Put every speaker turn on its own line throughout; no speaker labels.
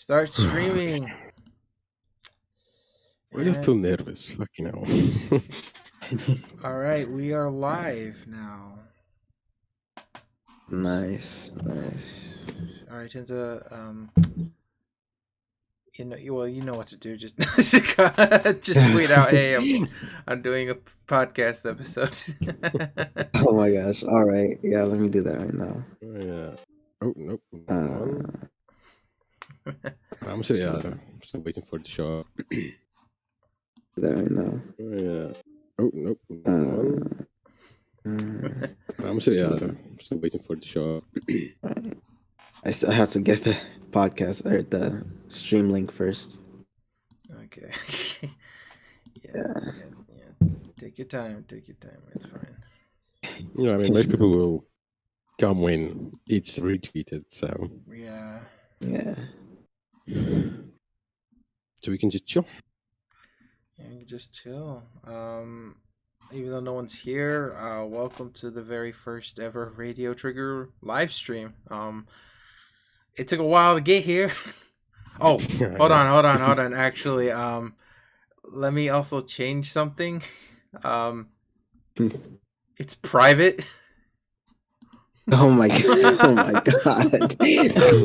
Start streaming.
I just feel nervous. Fucking hell.
All right, we are live now.
Nice.
All right, Tenza. You know what to do. Just tweet out, "Hey, I'm doing a podcast episode."
Oh my gosh. All right. Yeah, let me do that right now.
Yeah. Oh, nope. I'm still waiting for it to show up.
Do that right now.
Yeah. Oh, nope. I'm still waiting for it to show up.
Right. I still have to get the podcast or the stream link first.
Okay.
Yeah.
Take your time. It's fine.
Most people will come when it's retweeted, so
Yeah.
So we can just chill.
Yeah, you just chill. Even though no one's here, welcome to the very first ever Radio Trigger live stream. It took a while to get here. Oh, hold on. Actually, let me also change something. It's private.
Oh my god. Oh my god.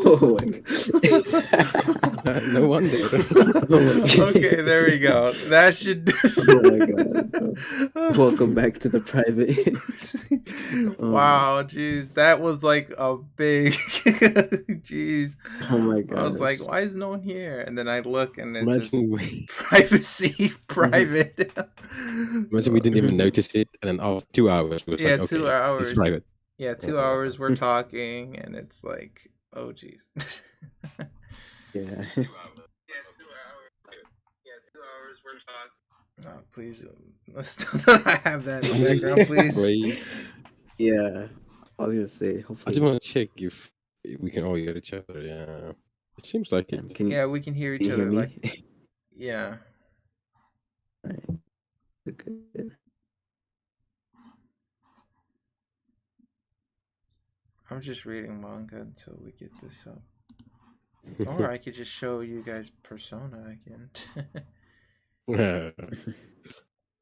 Oh my god.
No wonder.
Okay, there we go. That should.
Oh my god. Welcome back to the private.
Wow, jeez, that was like a big. Jeez.
Oh my god.
I was like, why is no one here? And then I look and it says
Imagine
privacy, private.
we didn't even notice it, and then after 2 hours, it was like, okay,
2 hours.
it's private.
Yeah, 2 hours we're talking, and it's like, oh, jeez.
Yeah.
2 hours we're talking. No, please, let's not have that in the background, please.
Yeah. I was gonna say,
I
hopefully.
just want to check if we can all hear each other. Yeah, it seems like it.
Yeah, we can hear each
Can you
other.
hear me?
Like, yeah.
Alright. Good.
I'm just reading manga until we get this up. Or I could just show you guys Persona again.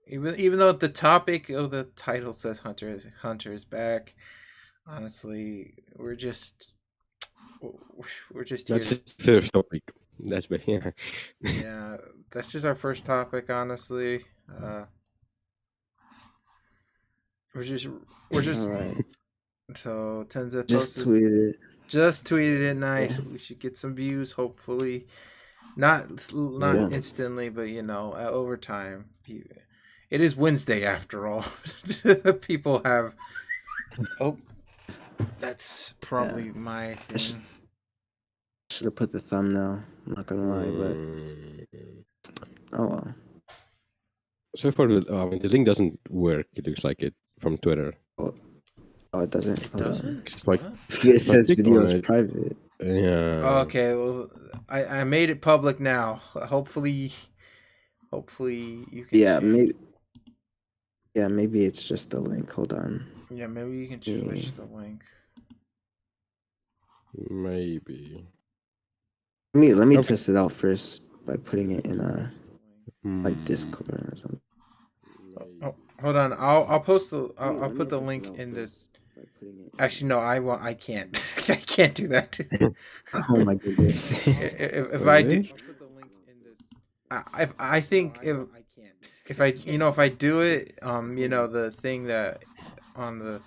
Even though the topic of the title says Hunter is back, honestly, we're just
That's
here.
just the first topic. That's bad. Yeah.
Yeah, that's just our first topic. Honestly, we're just.
All right.
So Tenza
Just
posted. Just tweeted it. Nice.
Yeah.
We should get some views. Hopefully, not
Yeah.
instantly, but over time. It is Wednesday after all. People have. Oh, that's probably my thing.
Should have put the thumbnail. I'm not gonna lie, but oh well.
So far, the link doesn't work. It looks like it from Twitter.
Oh, it doesn't.
It doesn't.
It's like
It says
click
video
on
is
it.
private.
Yeah.
Okay, well, I made it public now. Hopefully you can.
Yeah, maybe. Yeah, maybe it's just the link. Hold on.
Yeah, maybe you can switch the link.
Maybe.
Let me
Okay.
test it out first by putting it in a like Discord or something.
Oh, hold on. I'll post the. I'll
Let me
put the
test it
link
out
in the.
first by putting it in-
Actually, no. I can't. I can't do that.
Oh my goodness.
if I do, I think if I do it, the thing that on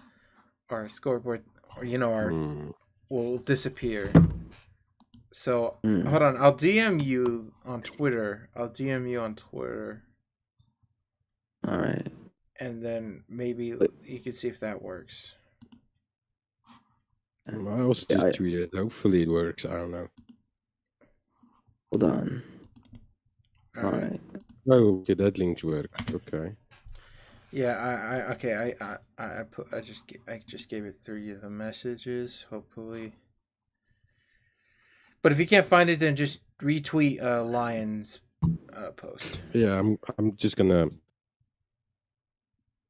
our scoreboard, or our will disappear. So hold on, I'll DM you on Twitter.
All right.
And then maybe you can see if that works.
I also just tweeted. Hopefully it works. I don't know.
Hold on. All right.
Oh, okay, that link's work. Okay.
Yeah, I just gave it 3 of the messages. Hopefully. But if you can't find it, then just retweet Lion's post.
Yeah, I'm just gonna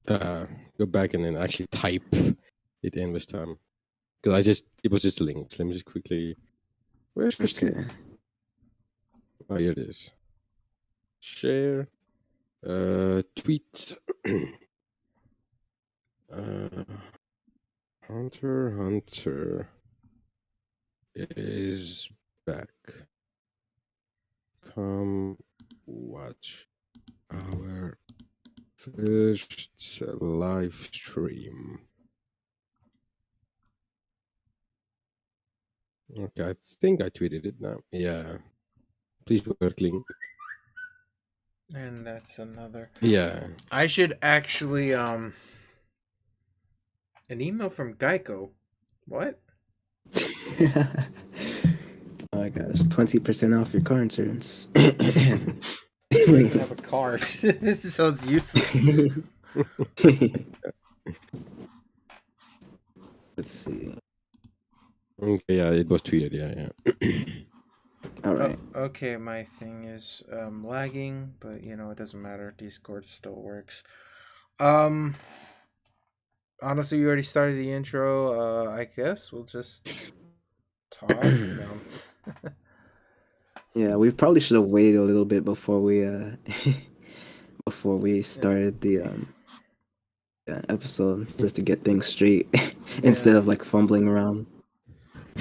go back and then actually type it in this time, because it was just linked. Let me just quickly. Where's this?
Okay.
Oh, here it is. Share. Tweet. Hunter is back. Come watch our first live stream. Okay, I think I tweeted it now. Yeah. Please work link.
And that's another.
Yeah.
I should actually an email from Geico. What?
Oh my gosh, 20% off your car insurance.
I don't even have a card, so it's useless.
Let's see.
Okay, yeah, it was tweeted. Yeah.
All right.
Okay, my thing is lagging, but you know it doesn't matter. Discord still works. Honestly, you already started the intro. I guess we'll just talk.
Yeah, we probably should have waited a little bit before we before we started the episode, just to get things straight instead of like fumbling around.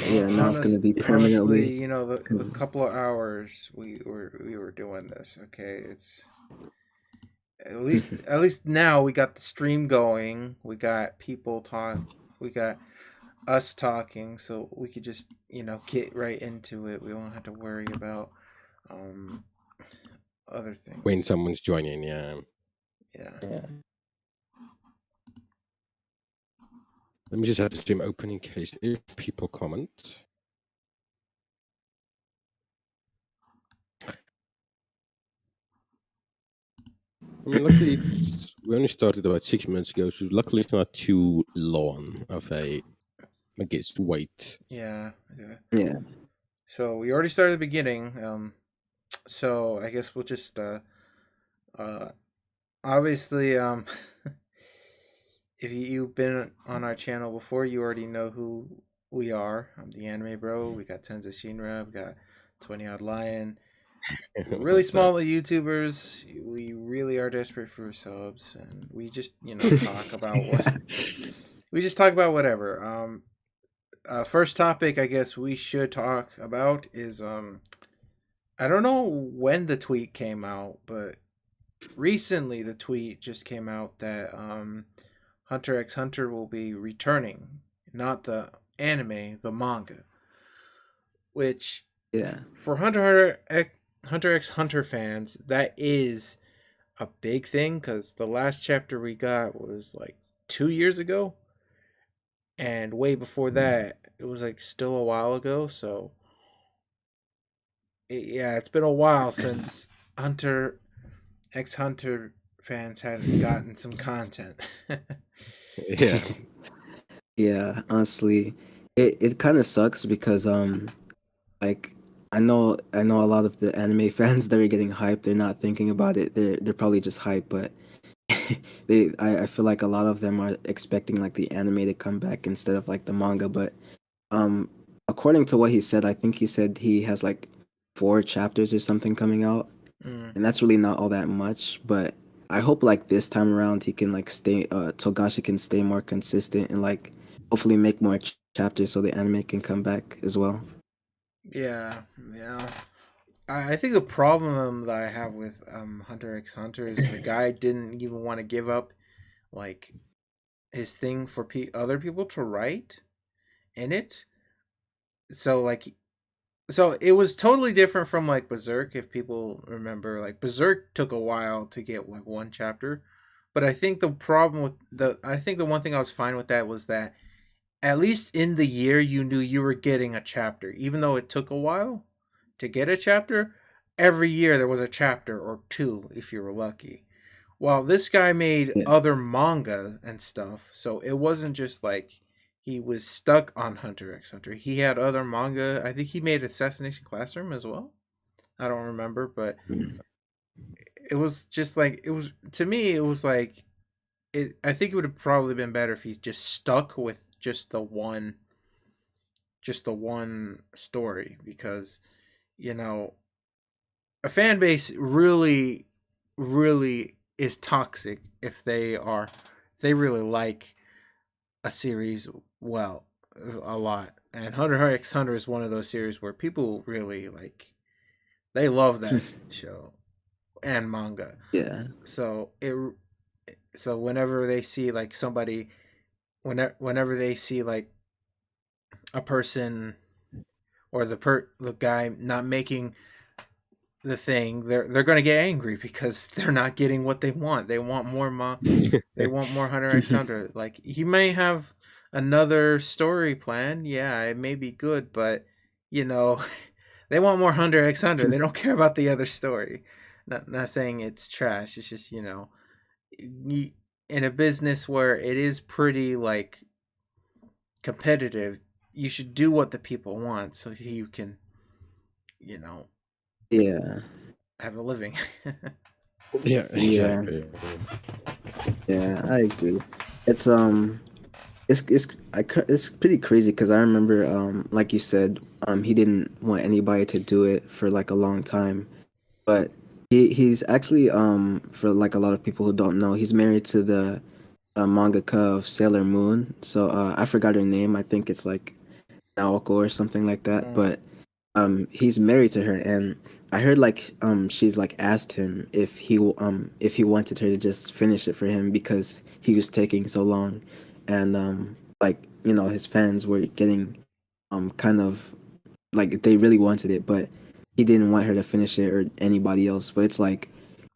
Yeah, now it's gonna be permanently.
Honestly, you know, the couple of hours we were doing this. Okay, it's at least now we got the stream going. We got people talk. We got us talking, so we could just get right into it. We won't have to worry about other things
when someone's joining.
Yeah.
Let me just have the stream open in case if people comment. I mean, luckily, we only started about 6 minutes ago, so luckily it's not too long of a, I guess, wait.
Yeah.
So
we already started the beginning. So I guess we'll just obviously if you've been on our channel before, you already know who we are. I'm the Anime Bro. We got Tenza Shinra. We got 20 Odd Lion. Really small YouTubers. We really are desperate for subs, and we just talk about what we just talk about whatever. First topic I guess we should talk about is I don't know when the tweet came out, but recently the tweet just came out that Hunter x Hunter will be returning, not the anime, the manga. Which for Hunter x Hunter fans, that is a big thing because the last chapter we got was like 2 years ago, and way before that it was like still a while ago. So it's been a while since Hunter x Hunter fans had gotten some content.
Yeah, honestly, it kind of sucks because like I know a lot of the anime fans that are getting hyped. They're not thinking about it. They're probably just hyped, but I feel like a lot of them are expecting like the anime to come back instead of like the manga. But according to what he said, I think he said he has like 4 chapters or something coming out, and that's really not all that much. But I hope like this time around he can like stay. Togashi can stay more consistent and like hopefully make more chapters so the anime can come back as well.
Yeah. I think the problem that I have with Hunter x Hunter is the guy didn't even want to give up like his thing for other people to write in it. So it was totally different from like Berserk. If people remember, like Berserk took a while to get like 1 chapter, but I think the problem with the one thing I was fine with that was that at least in the year you knew you were getting a chapter, even though it took a while to get a chapter. Every year there was a chapter or 2 if you were lucky. While this guy made other manga and stuff, so it wasn't just like he was stuck on Hunter x Hunter. He had other manga. I think he made Assassination Classroom as well. I don't remember, but it was just like it was to me. It was like it. I think it would have probably been better if he just stuck with just the one story, because a fan base really, really is toxic if they really like a series well a lot. And Hunter x Hunter is one of those series where people really like they love that show and manga.
Yeah.
So it so whenever they see like somebody whenever they see like a person or the guy not making the thing, they're gonna get angry because they're not getting what they want. They want more they want more Hunter x Hunter. Like he may have another story plan, yeah, it may be good, but you know, they want more Hunter x Hunter. They don't care about the other story. Not saying it's trash. It's just you, in a business where it is pretty like competitive, you should do what the people want so you can, you know,
Yeah.
have a living.
Yeah,
Yeah.
exactly.
Yeah, I agree. It's it's pretty crazy because I remember like you said he didn't want anybody to do it for like a long time, but he's actually for like a lot of people who don't know, he's married to the mangaka of Sailor Moon. So I forgot her name. I think it's like Naoko or something like that.
Mm.
But he's married to her, and I heard like she's like asked him if he wanted her to just finish it for him because he was taking so long, and like you know his fans were getting kind of like they really wanted it, but he didn't want her to finish it or anybody else. But it's like,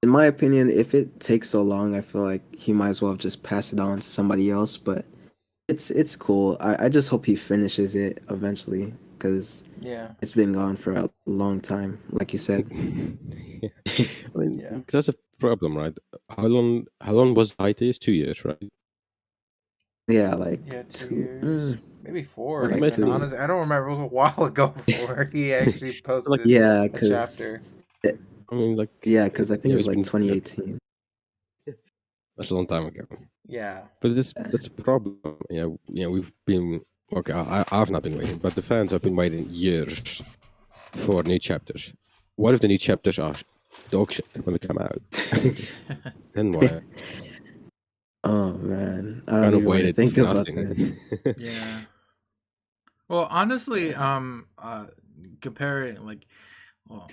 in my opinion, if it takes so long, I feel like he might as well just pass it on to somebody else. But it's cool. I just hope he finishes it eventually because
Yeah.
it's been gone for a long time, like you said.
Yeah. I mean,
Yeah.
that's a problem, right? How long was hiatus? 2 years, right?
Yeah, like
Yeah, 2
two,
years, maybe 4
like
even.
Maybe.
Honestly, I don't remember. It was a while ago before he actually
Like,
posted
yeah,
a
because
chapter.
I mean, like,
yeah, because I think
yeah,
it was
it's
like
been
2018.
that's a long time ago.
Yeah.
But that's a problem. We've been okay. I've not been waiting, but the fans have been waiting years for new chapters. What if the new chapters are dog shit when they come out? Then what?
Oh man, I
Kind
don't
of
even want to
waited
think
for
about that.
nothing.
Yeah. Well, honestly, comparing like, well,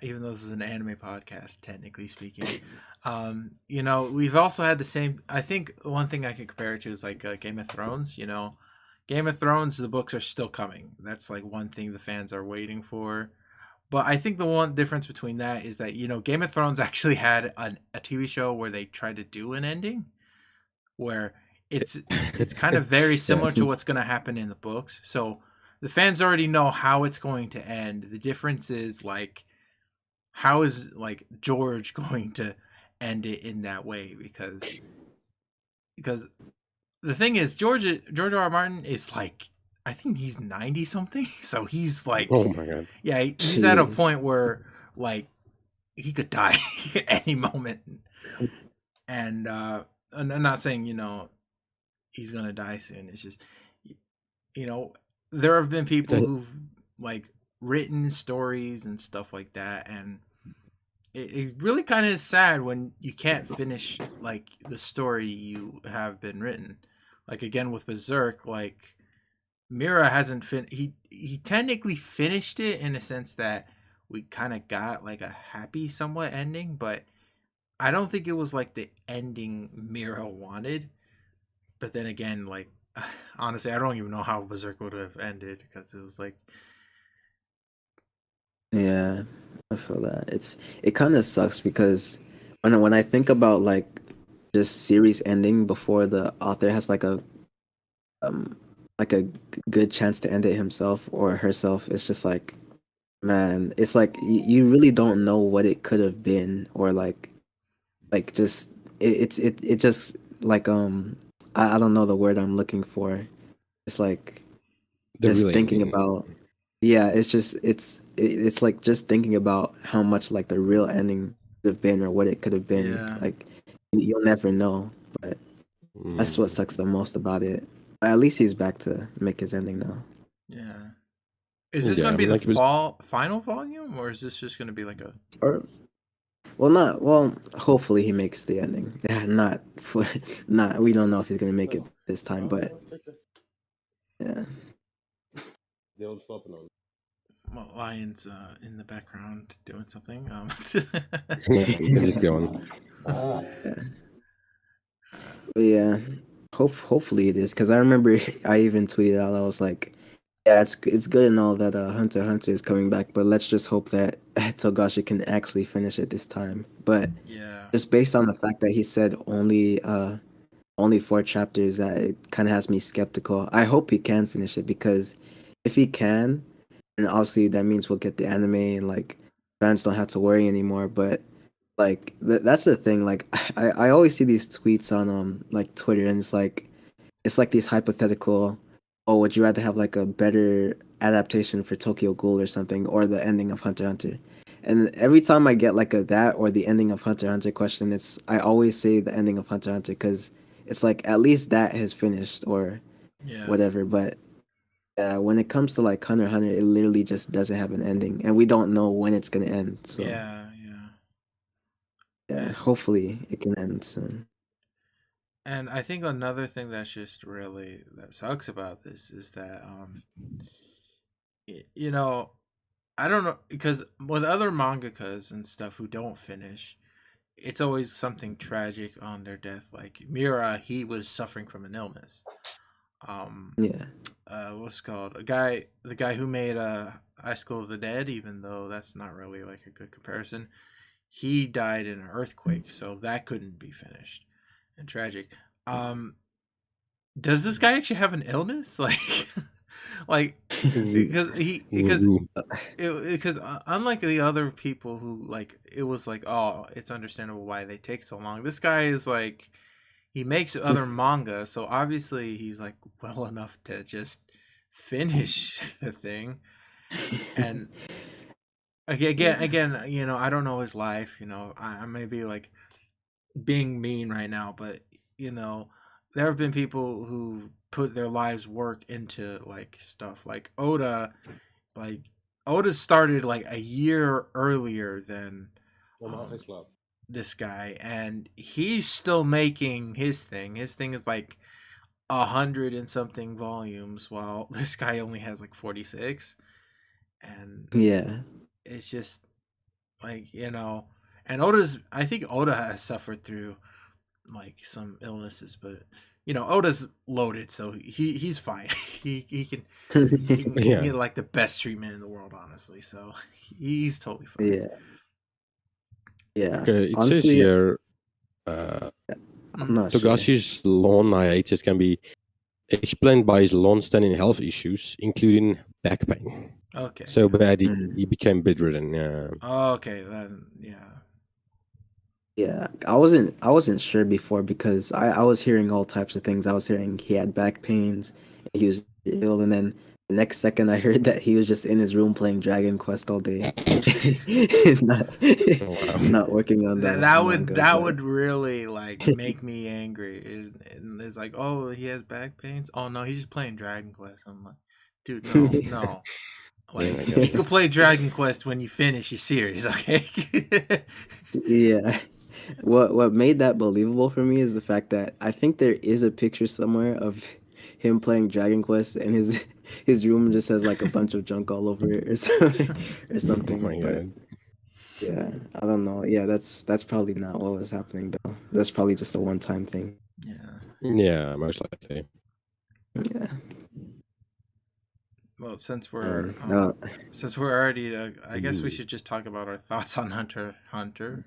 even though this is an anime podcast, technically speaking, we've also had the same. I think one thing I can compare it to is like Game of Thrones. Game of Thrones, the books are still coming. That's like one thing the fans are waiting for. But I think the one difference between that is that Game of Thrones actually had a TV show where they tried to do an ending where it's kind of very
Yeah.
similar to what's going to happen in the books. So the fans already know how it's going to end. The difference is like how is like George going to end it in that way because the thing is George R. R. Martin is like I think he's 90 something. So he's like
Oh my god.
yeah, he's at a
Jeez.
point where like he could die at any moment. And I'm not saying, he's gonna die soon. It's just there have been people
That-
who've like written stories and stuff like that, and it really kind of is sad when you can't finish like the story you have been written. Like again with Berserk, like Mira hasn't he technically finished it in a sense that we kind of got like a happy somewhat ending, but I don't think it was like the ending Mira wanted. But then again, like honestly, I don't even know how Berserk would have ended because it was like
Yeah, I feel that. It kind of sucks because when I think about like just series ending before the author has um like a good chance to end it himself or herself, it's just like man, it's like you really don't know what it could have been or like just it just like I don't know the word I'm looking for. It's like
the
just
real
thinking
ending.
about yeah, it's just it's like just thinking about how much like the real ending could have been or what it could have been.
yeah,
Like you'll never know, but that's what
Mm.
sucks the most about it. But at least he's back to make his ending now.
yeah. Is this
Yeah,
going to
I
be
mean,
the
like it was.
final volume, or is this just going to be like a?
Or well, not well. Hopefully, he makes the ending. Yeah, not not. We don't know if he's gonna make it this time, but yeah.
Well, Lions in the background doing something.
You can just go on.
Yeah. But yeah, hopefully it is because I remember I even tweeted out I was like, yeah, it's good and all that Hunter x Hunter is coming back, but let's just hope that Togashi can actually finish it this time. But
Yeah,
just based on the fact that he said only 4 chapters, that it kind of has me skeptical. I hope he can finish it because if he can, and obviously that means we'll get the anime and like fans don't have to worry anymore. But like that's the thing. Like I always see these tweets on like Twitter, and it's like these hypothetical. Oh, would you rather have like a better adaptation for Tokyo Ghoul or something, or the ending of Hunter x Hunter? And every time I get like a that or the ending of Hunter x Hunter question, it's I always say the ending of Hunter x Hunter because it's like at least that has finished or
yeah,
whatever. But when it comes to like Hunter x Hunter, it literally just doesn't have an ending, and we don't know when it's gonna end. So
yeah, yeah.
yeah,
And
hopefully it can end soon.
and I think another thing that's just really that sucks about this is that you know, I don't know because with other mangakas and stuff who don't finish, it's always something tragic on their death. Like Mira, he was suffering from an illness. Um,
Yeah,
what's it called the guy who made High School of the Dead, even though that's not really like a good comparison. He died in an earthquake, so that couldn't be finished and tragic. Um, does this guy actually have an illness? Like, like because
Ooh.
because unlike the other people who like it was like oh it's understandable why they take so long. This guy is like he makes other manga, so obviously he's like well enough to just finish the thing. And again, you know, I don't know his life. You know, I may be like being mean right now, but you know, there have been people who put their lives work into like stuff like Oda. Like Oda started like a year earlier than um, this guy, and he's still making his thing. His thing is like 100 and something volumes, while this guy only has like 46. And
yeah,
it's just like you know, and Oda's. I think Oda has suffered through like some illnesses, but you know Oda's loaded, so he's fine. He can
Yeah.
get like the best treatment in the world, honestly. So he's totally fine.
yeah, yeah.
Okay, it says
Honestly,
here
I'm not sure.
Togashi's long hiatus can be explained by his long-standing health issues, including back pain.
Okay.
So bad
Mm.
he became bedridden. Yeah.
Okay, then yeah.
Yeah, I wasn't sure before because I was hearing all types of things. I was hearing he had back pains, he was ill, and then the next second I heard that he was just in his room playing Dragon Quest all day, not
Wow.
not working on the manga.
That
But
would really like make me angry. And it's like, oh, he has back pains. Oh no, he's just playing Dragon Quest. I'm like, dude, no. Like
I
you
guess.
can play Dragon Quest when you finish your series, okay?
yeah, what made that believable for me is the fact that I think there is a picture somewhere of him playing Dragon Quest, and his room just has like a bunch of junk all over it or something or
Oh
something.
my
But
god.
yeah, I don't know. Yeah, that's probably not what was happening though. That's probably just a one-time thing.
Yeah.
Yeah, most likely.
Yeah.
Well, since we're already, I guess we
Ooh.
should just talk about our thoughts on Hunter x Hunter.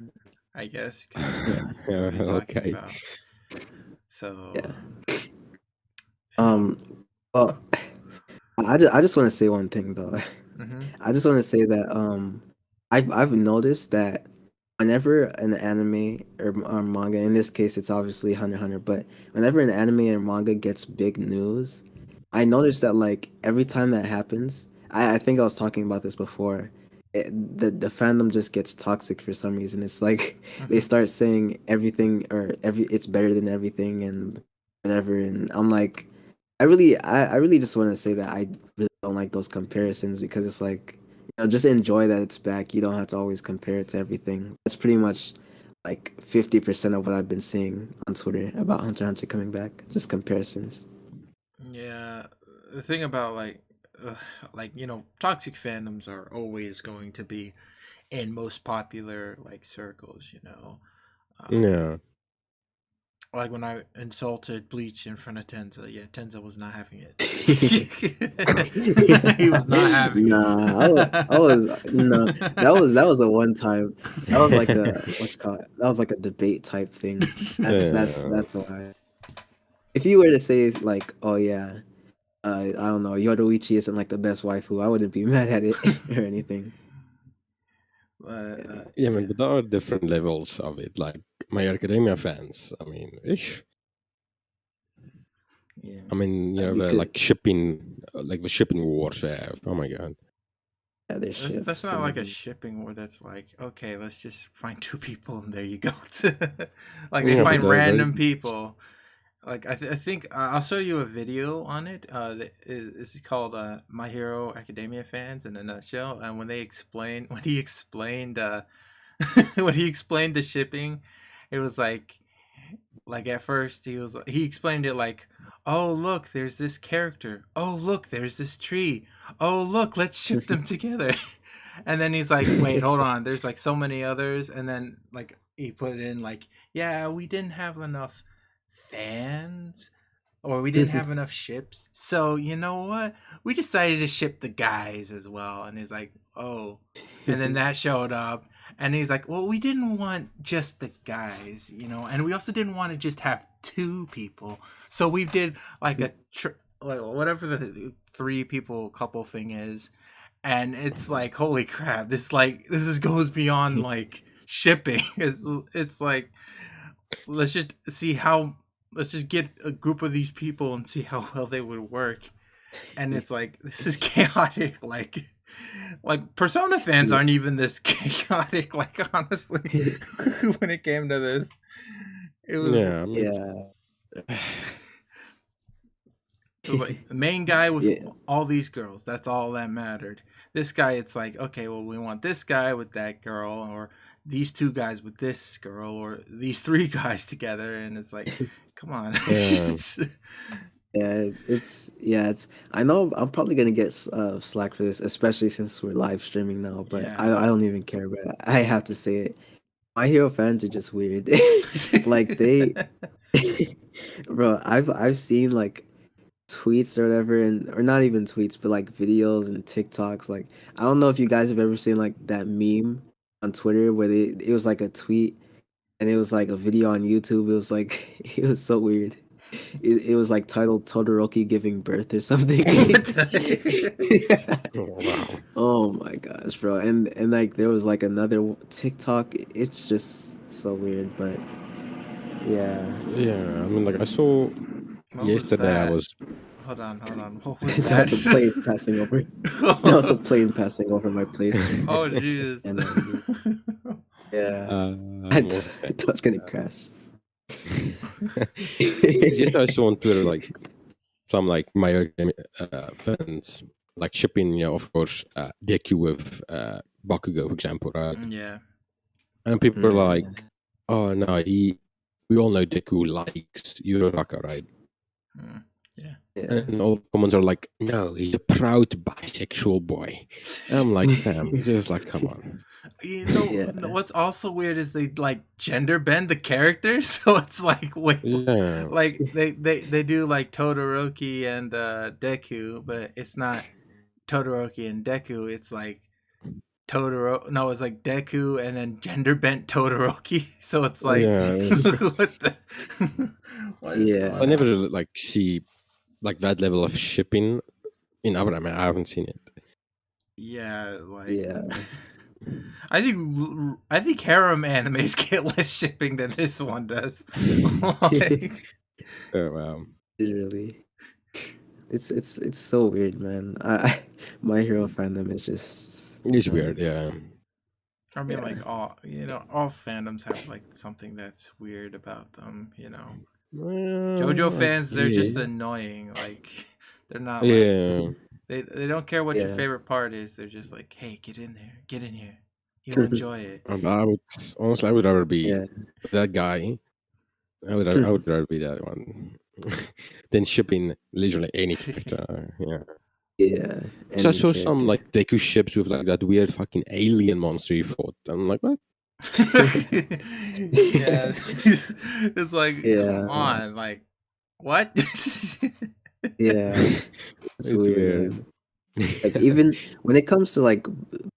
I guess 'cause
Yeah.
what are we talking
Okay.
about? So
Yeah.
you know,
Well, I just want to say one thing though.
mhm.
I just want to say that I've noticed that whenever an anime or manga, in this case it's obviously Hunter x Hunter, but whenever an anime or manga gets big news, I noticed that like every time that happens, I think I was talking about this before. The fandom just gets toxic for some reason. It's like they
Mhm.
start saying everything or it's better than everything and whatever. And I'm like, I really just want to say that I really don't don't like those comparisons because it's like, just enjoy that it's back. You don't have to always compare it to everything. That's pretty much like 50% of what I've been seeing on Twitter about Hunter x Hunter coming back. Just comparisons.
Yeah, the thing about toxic fandoms are always going to be in most popular circles.
Yeah.
Like when I insulted Bleach in front of Tenza, yeah, Tenza was not having it. He was not having
Nah,
it.
I was no. That was a one time. That was like a what you call it? That was like a debate type thing. That's why. If you were to say like, oh yeah, I don't know, Yoruichi isn't like the best waifu, I wouldn't be mad at it or anything.
Yeah, man, but there are different levels of it. Like My Hero Academia fans, I mean, ish.
Yeah.
I mean, you know, like shipping, like the shipping wars they have. Oh my god.
Yeah,
that's not like a shipping war. That's like, okay, let's just find two people and there you go. Like they find random people. Like I think I'll show you a video on it. This is called My Hero Academia fans in a nutshell. And when he explained when he explained the shipping, it was like at first he explained it like, oh look, there's this character. Oh look, there's this tree. Oh look, let's ship them together. And then he's like, wait, hold on. There's like so many others. And then like he put in like, yeah, we didn't have enough fans or we didn't have enough ships, so you know what, we decided to ship the guys as well. And he's like, oh, and then that showed up and he's like, well, we didn't want just the guys, and we also didn't want to just have two people, so we did like like whatever the three people couple thing is. And it's like, holy crap, this goes beyond like shipping. It's like, let's just get a group of these people and see how well they would work. And it's like, this is chaotic. Like Persona fans aren't even this chaotic. Like, honestly, when it came to this, it was it was like the main guy with all these girls. That's all that mattered. This guy, it's like, okay, well, we want this guy with that girl, or these two guys with this girl, or these three guys together. And it's like, come on.
It's I know I'm probably gonna get slack for this, especially since we're live streaming now, but I don't even care, but I have to say it. My Hero fans are just weird. Like they bro, I've seen like tweets or whatever, or not even tweets, but like videos and TikToks. Like, I don't know if you guys have ever seen like that meme on Twitter where it was like a tweet and it was like a video on YouTube. It was like, it was so weird. It was like titled Todoroki giving birth or something. Oh my gosh, bro. And like there was like another TikTok. It's just so weird, but yeah.
I mean, like I saw yesterday. I was.
Hold on. What was
that? That was a plane passing over. That was a plane passing over my place.
Oh Jesus!
I thought it was gonna crash.
Yesterday I saw on Twitter like some like My Hero fans like shipping, of course, Deku with Bakugo, for example, right?
Yeah.
And people were like, "Oh no, we all know Deku likes Uraraka, right?"
Yeah.
And all the comments are like, "No, he's a proud bisexual boy." And I'm like, damn, just like, come on.
What's also weird is they like gender bend the characters, so it's like, wait, like they do like Todoroki and Deku, but it's not Todoroki and Deku. It's like it's like Deku and then gender bent Todoroki. So it's like,
I never like see like that level of shipping in other anime. I haven't seen it.
I think harem animes get less shipping than this one does. Like,
oh wow!
Literally, it's so weird, man. My Hero fandom is just
weird, yeah.
I mean, like all fandoms have like something that's weird about them, JoJo fans, they're just annoying. Like they're not. They don't care what your
Yeah.
favorite part is. They're just like, hey, get in there, get in here. You'll enjoy it.
I would honestly, I would rather be
Yeah.
that guy. I would rather be that one than shipping literally any character. Yeah.
Yeah.
So I
Any
saw some
character.
like Deku ships with like that weird fucking alien monster you fought. I'm like, what?
Yeah, it's like,
Yeah.
come on, like, what?
Yeah. It's
It's
weird,
weird.
man. Like even when it comes to like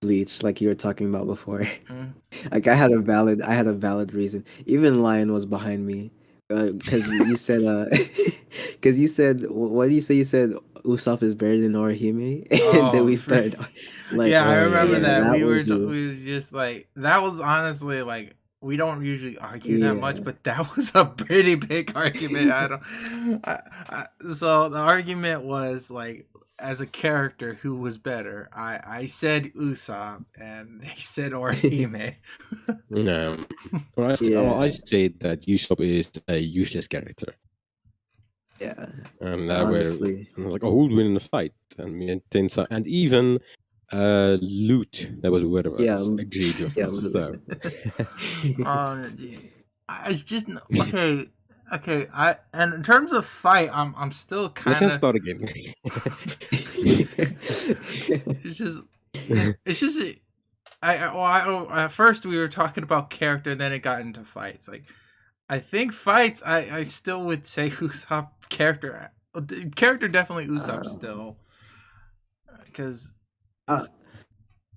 Bleach, like you were talking about before,
Mm.
like I had a valid reason. Even Lion was behind me, because you said because you said what do you say? You said Usopp is better than Orihime, and then
Oh,
we started like
yeah, I
Oh
remember
yeah,
yeah,
that.
that
We
was
were just like, that was honestly like, we don't usually argue that much,
yeah,
but that was a pretty big argument. I don't. So the argument was like, as a character, who was better? I said Usopp, and they said Orihime.
no. Well, I
yeah,
said that Usopp is a useless character,
yeah.
and that where
Honestly,
I was like, oh, who would win in the fight? And me and Tensa, and even Loot, that was with
yeah,
us, agreed with
yeah.
us. So
It's just okay. Okay, and in terms of fight, I'm still
let's
kind
just
of.
start again.
It's just, it's just. At first we were talking about character, and then it got into fights. Like, I think fights, I still would say Usopp character. Character definitely Usopp still, because
uh,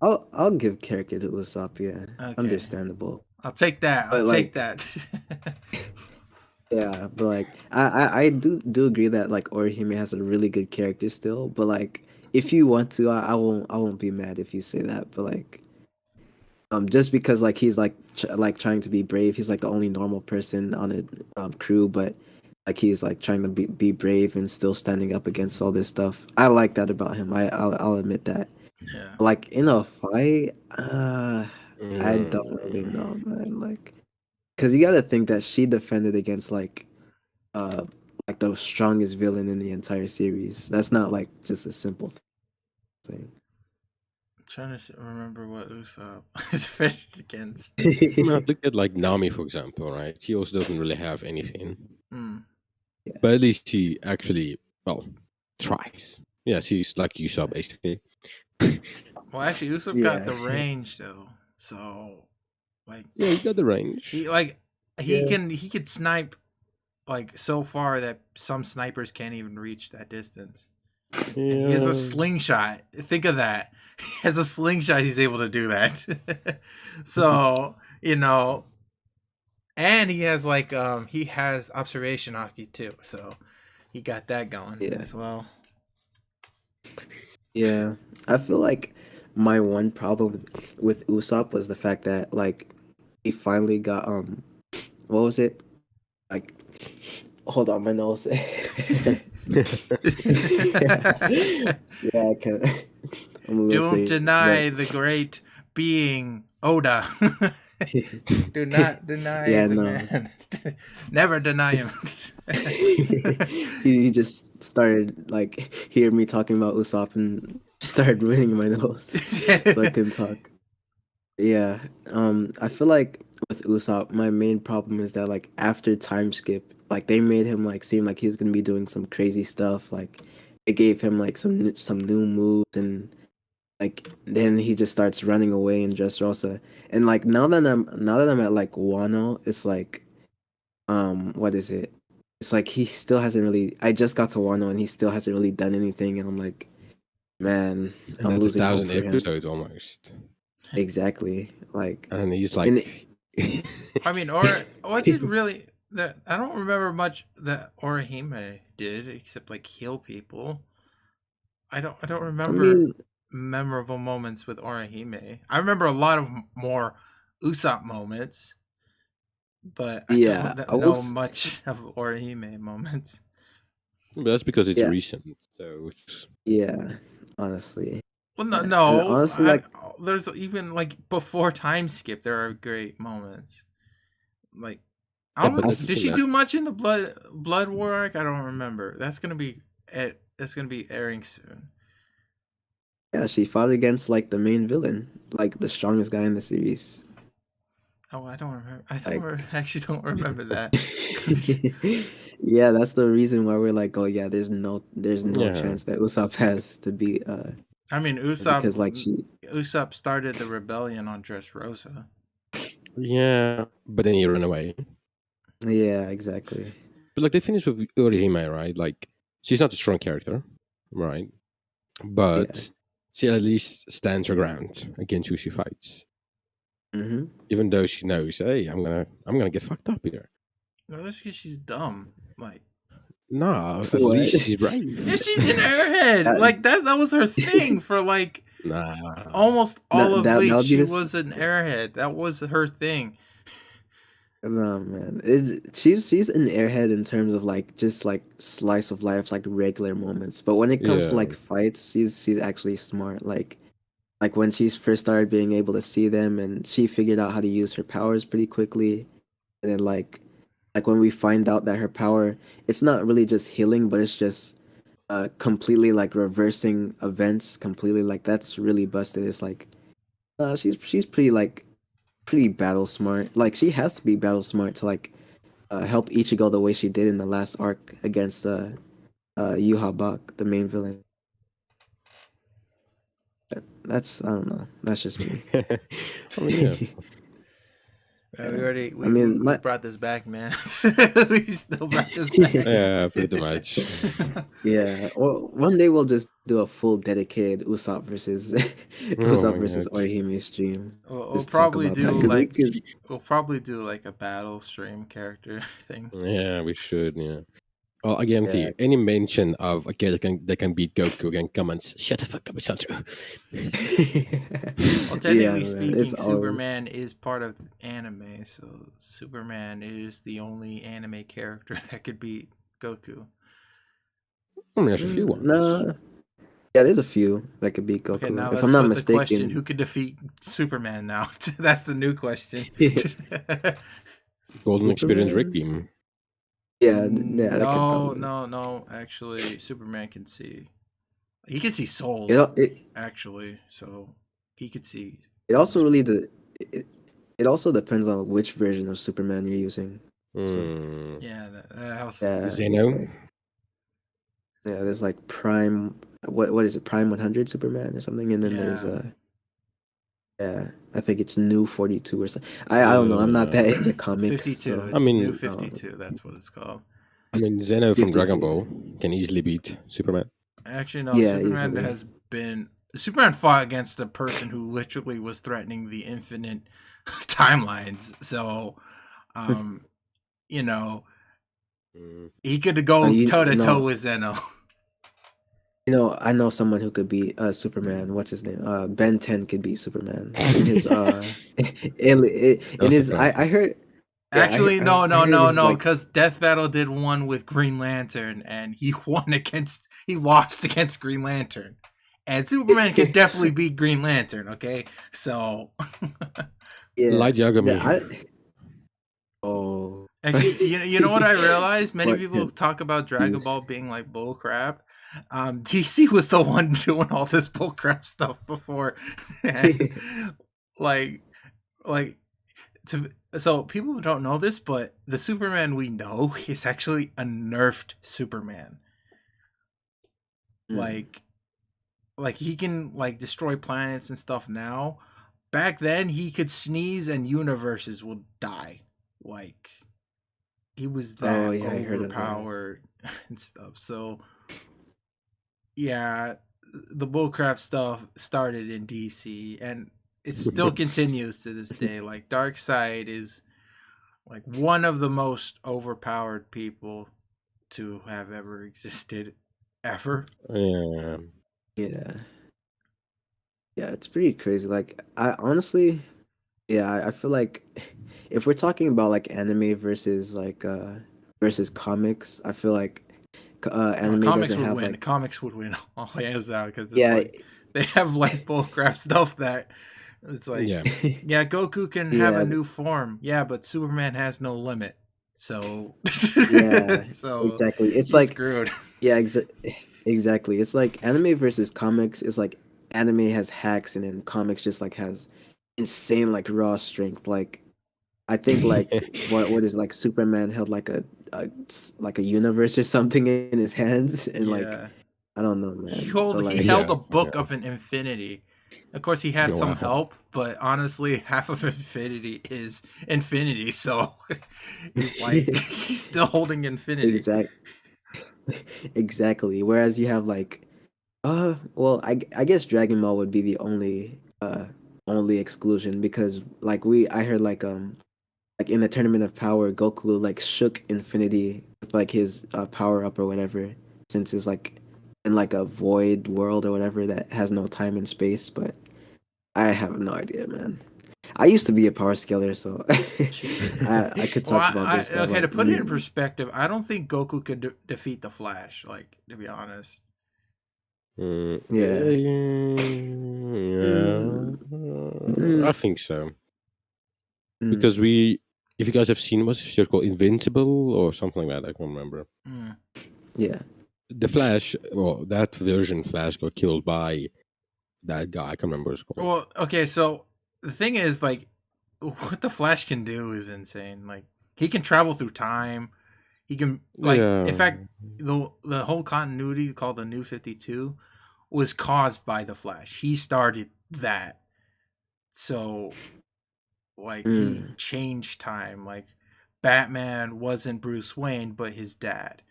I'll give character to Usopp. Yeah,
okay,
understandable.
I'll take that. I'll
But
take
like,
that.
yeah, but like I do agree that like Orihime has a really good character still. But like, if you want to, I won't be mad if you say that. But like, just because like he's like like trying to be brave, he's like the only normal person on a crew, but like he's like trying to be brave and still standing up against all this stuff. I like that about him. I'll admit that.
Yeah.
Like in a fight, I don't really
Mm.
know, man. Like, cause you gotta think that she defended against uh like the strongest villain in the entire series. That's not like just a simple thing.
I'm trying to remember what Usopp defended against.
Well, look at like Nami, for example, right? She also doesn't really have anything,
Hmm.
but at least she actually, well, tries. Yeah, she's like Usopp, basically.
Well, actually, Usopp got
Yeah.
the range though, so like
Yeah, you got the range.
he
Yeah.
he could snipe like so far that some snipers can't even reach that distance. And he has
Yeah.
a slingshot. Think of that. He has a slingshot. He's able to do that. So and he has like he has observation hockey too. So he got that going
Yeah.
as well.
Yeah, I feel like my one problem with Usopp was the fact that like he finally got what was it? Like hold on, my nose. Yeah, I can. I'm a little
Don't
sick,
deny the great being Oda. Do not deny
Yeah,
the
no.
man. Never deny him.
he just started like hearing me talking about Usopp and started ruining my nose so I couldn't talk. Yeah, I feel like with Usopp, my main problem is that like after time skip, like they made him like seem like he's gonna be doing some crazy stuff. Like they gave him like some new moves, and like then he just starts running away in Dressrosa. And like now that I'm at like Wano, it's like what is it? It's like he still hasn't really. I just got to Wano and he still hasn't really done anything, and I'm like, man,
And
I'm
that's
losing hope
1,000
for him.
episodes almost.
Exactly, like.
And he's
And
like,
I mean, what did really that I don't remember much that Orihime did except like heal people. I don't
I
remember
mean,
memorable moments with Orihime. I remember a lot of more Usopp moments, but I
yeah,
don't
I
know
was.
much of Orihime moments.
but that's because it's
Yeah,
recent. So it's,
yeah, honestly.
Well,
Yeah. And
no.
honestly, like,
There's even like before time skip, there are great moments. Like,
yeah, but that's
did
the
she
thing.
do much in the blood war arc? I don't remember. That's gonna be airing soon.
Yeah, she fought against like the main villain, like the strongest guy in the series.
Oh, I don't remember. I don't
Like,
actually don't remember that.
yeah, that's the reason why we're like, oh yeah, there's no
Yeah,
chance that Usopp has to be
I mean,
because like she
Usopp started the rebellion on Dressrosa.
yeah, but then he ran away.
yeah, exactly.
But like they finished with Urihime, right? Like she's not a strong character, right? But she at least stands her ground against who she fights,
Hmm.
even though she knows, hey, I'm gonna get fucked up here.
No, that's because she's dumb. Like,
Nah, at
What?
least she's
yeah,
brave.
she's an airhead.
That,
Like that was her thing for like
Nah,
almost all of
that
Bleach.
would be
She
this.
was an airhead. That was her thing.
No man, she's an airhead in terms of like just like slice of life, like regular moments. But when it comes to
yeah,
like fights, she's actually smart. Like when she first started being able to see them, and she figured out how to use her powers pretty quickly. And then like when we find out that her power, it's not really just healing, but it's just completely like reversing events completely. Like that's really busted. It's like she's pretty like pretty battle smart. Like she has to be battle smart to like help Ichigo the way she did in the last arc against Yuha Bak, the main villain. That's I don't know. That's just me.
I mean, yeah,
I mean,
We brought this back, man. We still brought this back.
yeah, pretty much.
yeah. Well, one day we'll just do a full dedicated Usopp versus
Oh
Usopp
my
versus
god.
Orihime stream.
We'll
Just talk
probably
about
do
that because we
like
could.
we'll probably do like a battle stream character thing.
Yeah, we should. Yeah. Well, I guarantee
Yeah.
you, any mention of a character that can beat Goku again comments, shut the fuck up, it's not true.
Well, technically
Yeah, man.
speaking,
It's always
Superman is part of anime, so Superman is the only anime character that could beat Goku.
I mean, there's a few ones.
no. Yeah, there's a few that could beat
Okay,
Goku.
now
If
let's
I'm not
put the question:
mistaken.
who could defeat Superman? Now that's the new question.
Golden Experience Rick
Superman?
Beam.
Yeah, yeah, that could
No,
probably.
no. Actually, Superman can see. He can see souls.
It
Actually, so he could see.
it also really it, it also depends on which version of Superman you're using. So
Hmm.
Yeah, that also.
yeah, it's
Zeno.
like, yeah, there's like Prime. What is it? Prime 100 Superman or something, and then there's
Yeah.
yeah, I think it's New 42 or something. I don't know. I'm not that into comics.
52.
So,
It's
I mean-
New 52. That's what it's called.
I mean, Zeno from
52.
Dragon Ball can easily beat Superman.
Actually, no.
Yeah,
Superman
easily.
has been. Superman fought against a person who literally was threatening the infinite timelines. So, you know,
Mm.
he could go
you-
toe to toe
no.
with Zeno.
You know, I know someone who could be Superman. What's his name? Ben 10 could be Superman. In his in his I heard. Yeah,
Actually,
I
no,
heard it's like-
because Death Battle did one with Green Lantern, and he lost against Green Lantern, and Superman could definitely beat Green Lantern. Okay, so
yeah,
Light Yagami.
yeah, oh,
actually, you know what I realized? Many
What
people
is-
talk about Dragon
is-
Ball being like bull crap. DC was the one doing all this bull crap stuff before, and, like so people don't know this, but the Superman we know is actually a nerfed Superman.
Mm.
Like he can like destroy planets and stuff now. Back then he could sneeze and universes would die. Like he was that
Oh, yeah, I heard of that.
overpowered and stuff. So yeah, the bullcrap stuff started in DC and it still continues to this day. Like Darkseid is like one of the most overpowered people to have ever existed ever.
Yeah.
yeah, yeah. It's pretty crazy. Like, I honestly, yeah, I feel like if we're talking about like anime versus like versus comics, I feel like anime
Comics
doesn't
would
have
win.
like
Comics would win all hands down because
yeah,
they have like bullcrap stuff that it's like
Yeah.
yeah, Goku can have
Yeah.
a new form. Yeah, but Superman has no limit. So
Yeah,
so
exactly. It's
he's
like
screwed.
yeah, exactly. It's like anime versus comics is like anime has hacks and then comics just like has insane like raw strength. Like I think like what is like Superman held like like a universe or something in his hands and like
Yeah.
I don't know,
He
man. But
hold he
like
held
Yeah,
a book
yeah.
of an infinity. Of course, he had some
Wow.
help, but honestly, half of infinity is infinity. So he's like he's still holding infinity.
exact exactly. Whereas you have like well, I guess Dragon Ball would be the only exclusion because I heard like in the Tournament of Power, Goku like shook Infinity with like his power up or whatever, since it's like in like a void world or whatever that has no time and space. But I have no idea, man. I used to be a power scaler, so I could
Well,
talk about this stuff
okay, to
like
put it in
years.
perspective, I don't think Goku could defeat the Flash. Like, to be honest.
Yeah. Mm,
I
mm,
think so. Because
mm,
if you guys have seen, what's it called, Invincible or something like that, I can't remember.
Mm.
yeah.
The Flash, well, that version Flash got killed by that guy. I can't remember what it's called.
Well, okay, so the thing is, like, what the Flash can do is insane. Like, he can travel through time. He can, like, in
Yeah.
fact, the whole continuity called the New 52 was caused by the Flash. He started that. So, like, he
Mm,
changed time. Like, Batman wasn't Bruce Wayne, but his dad.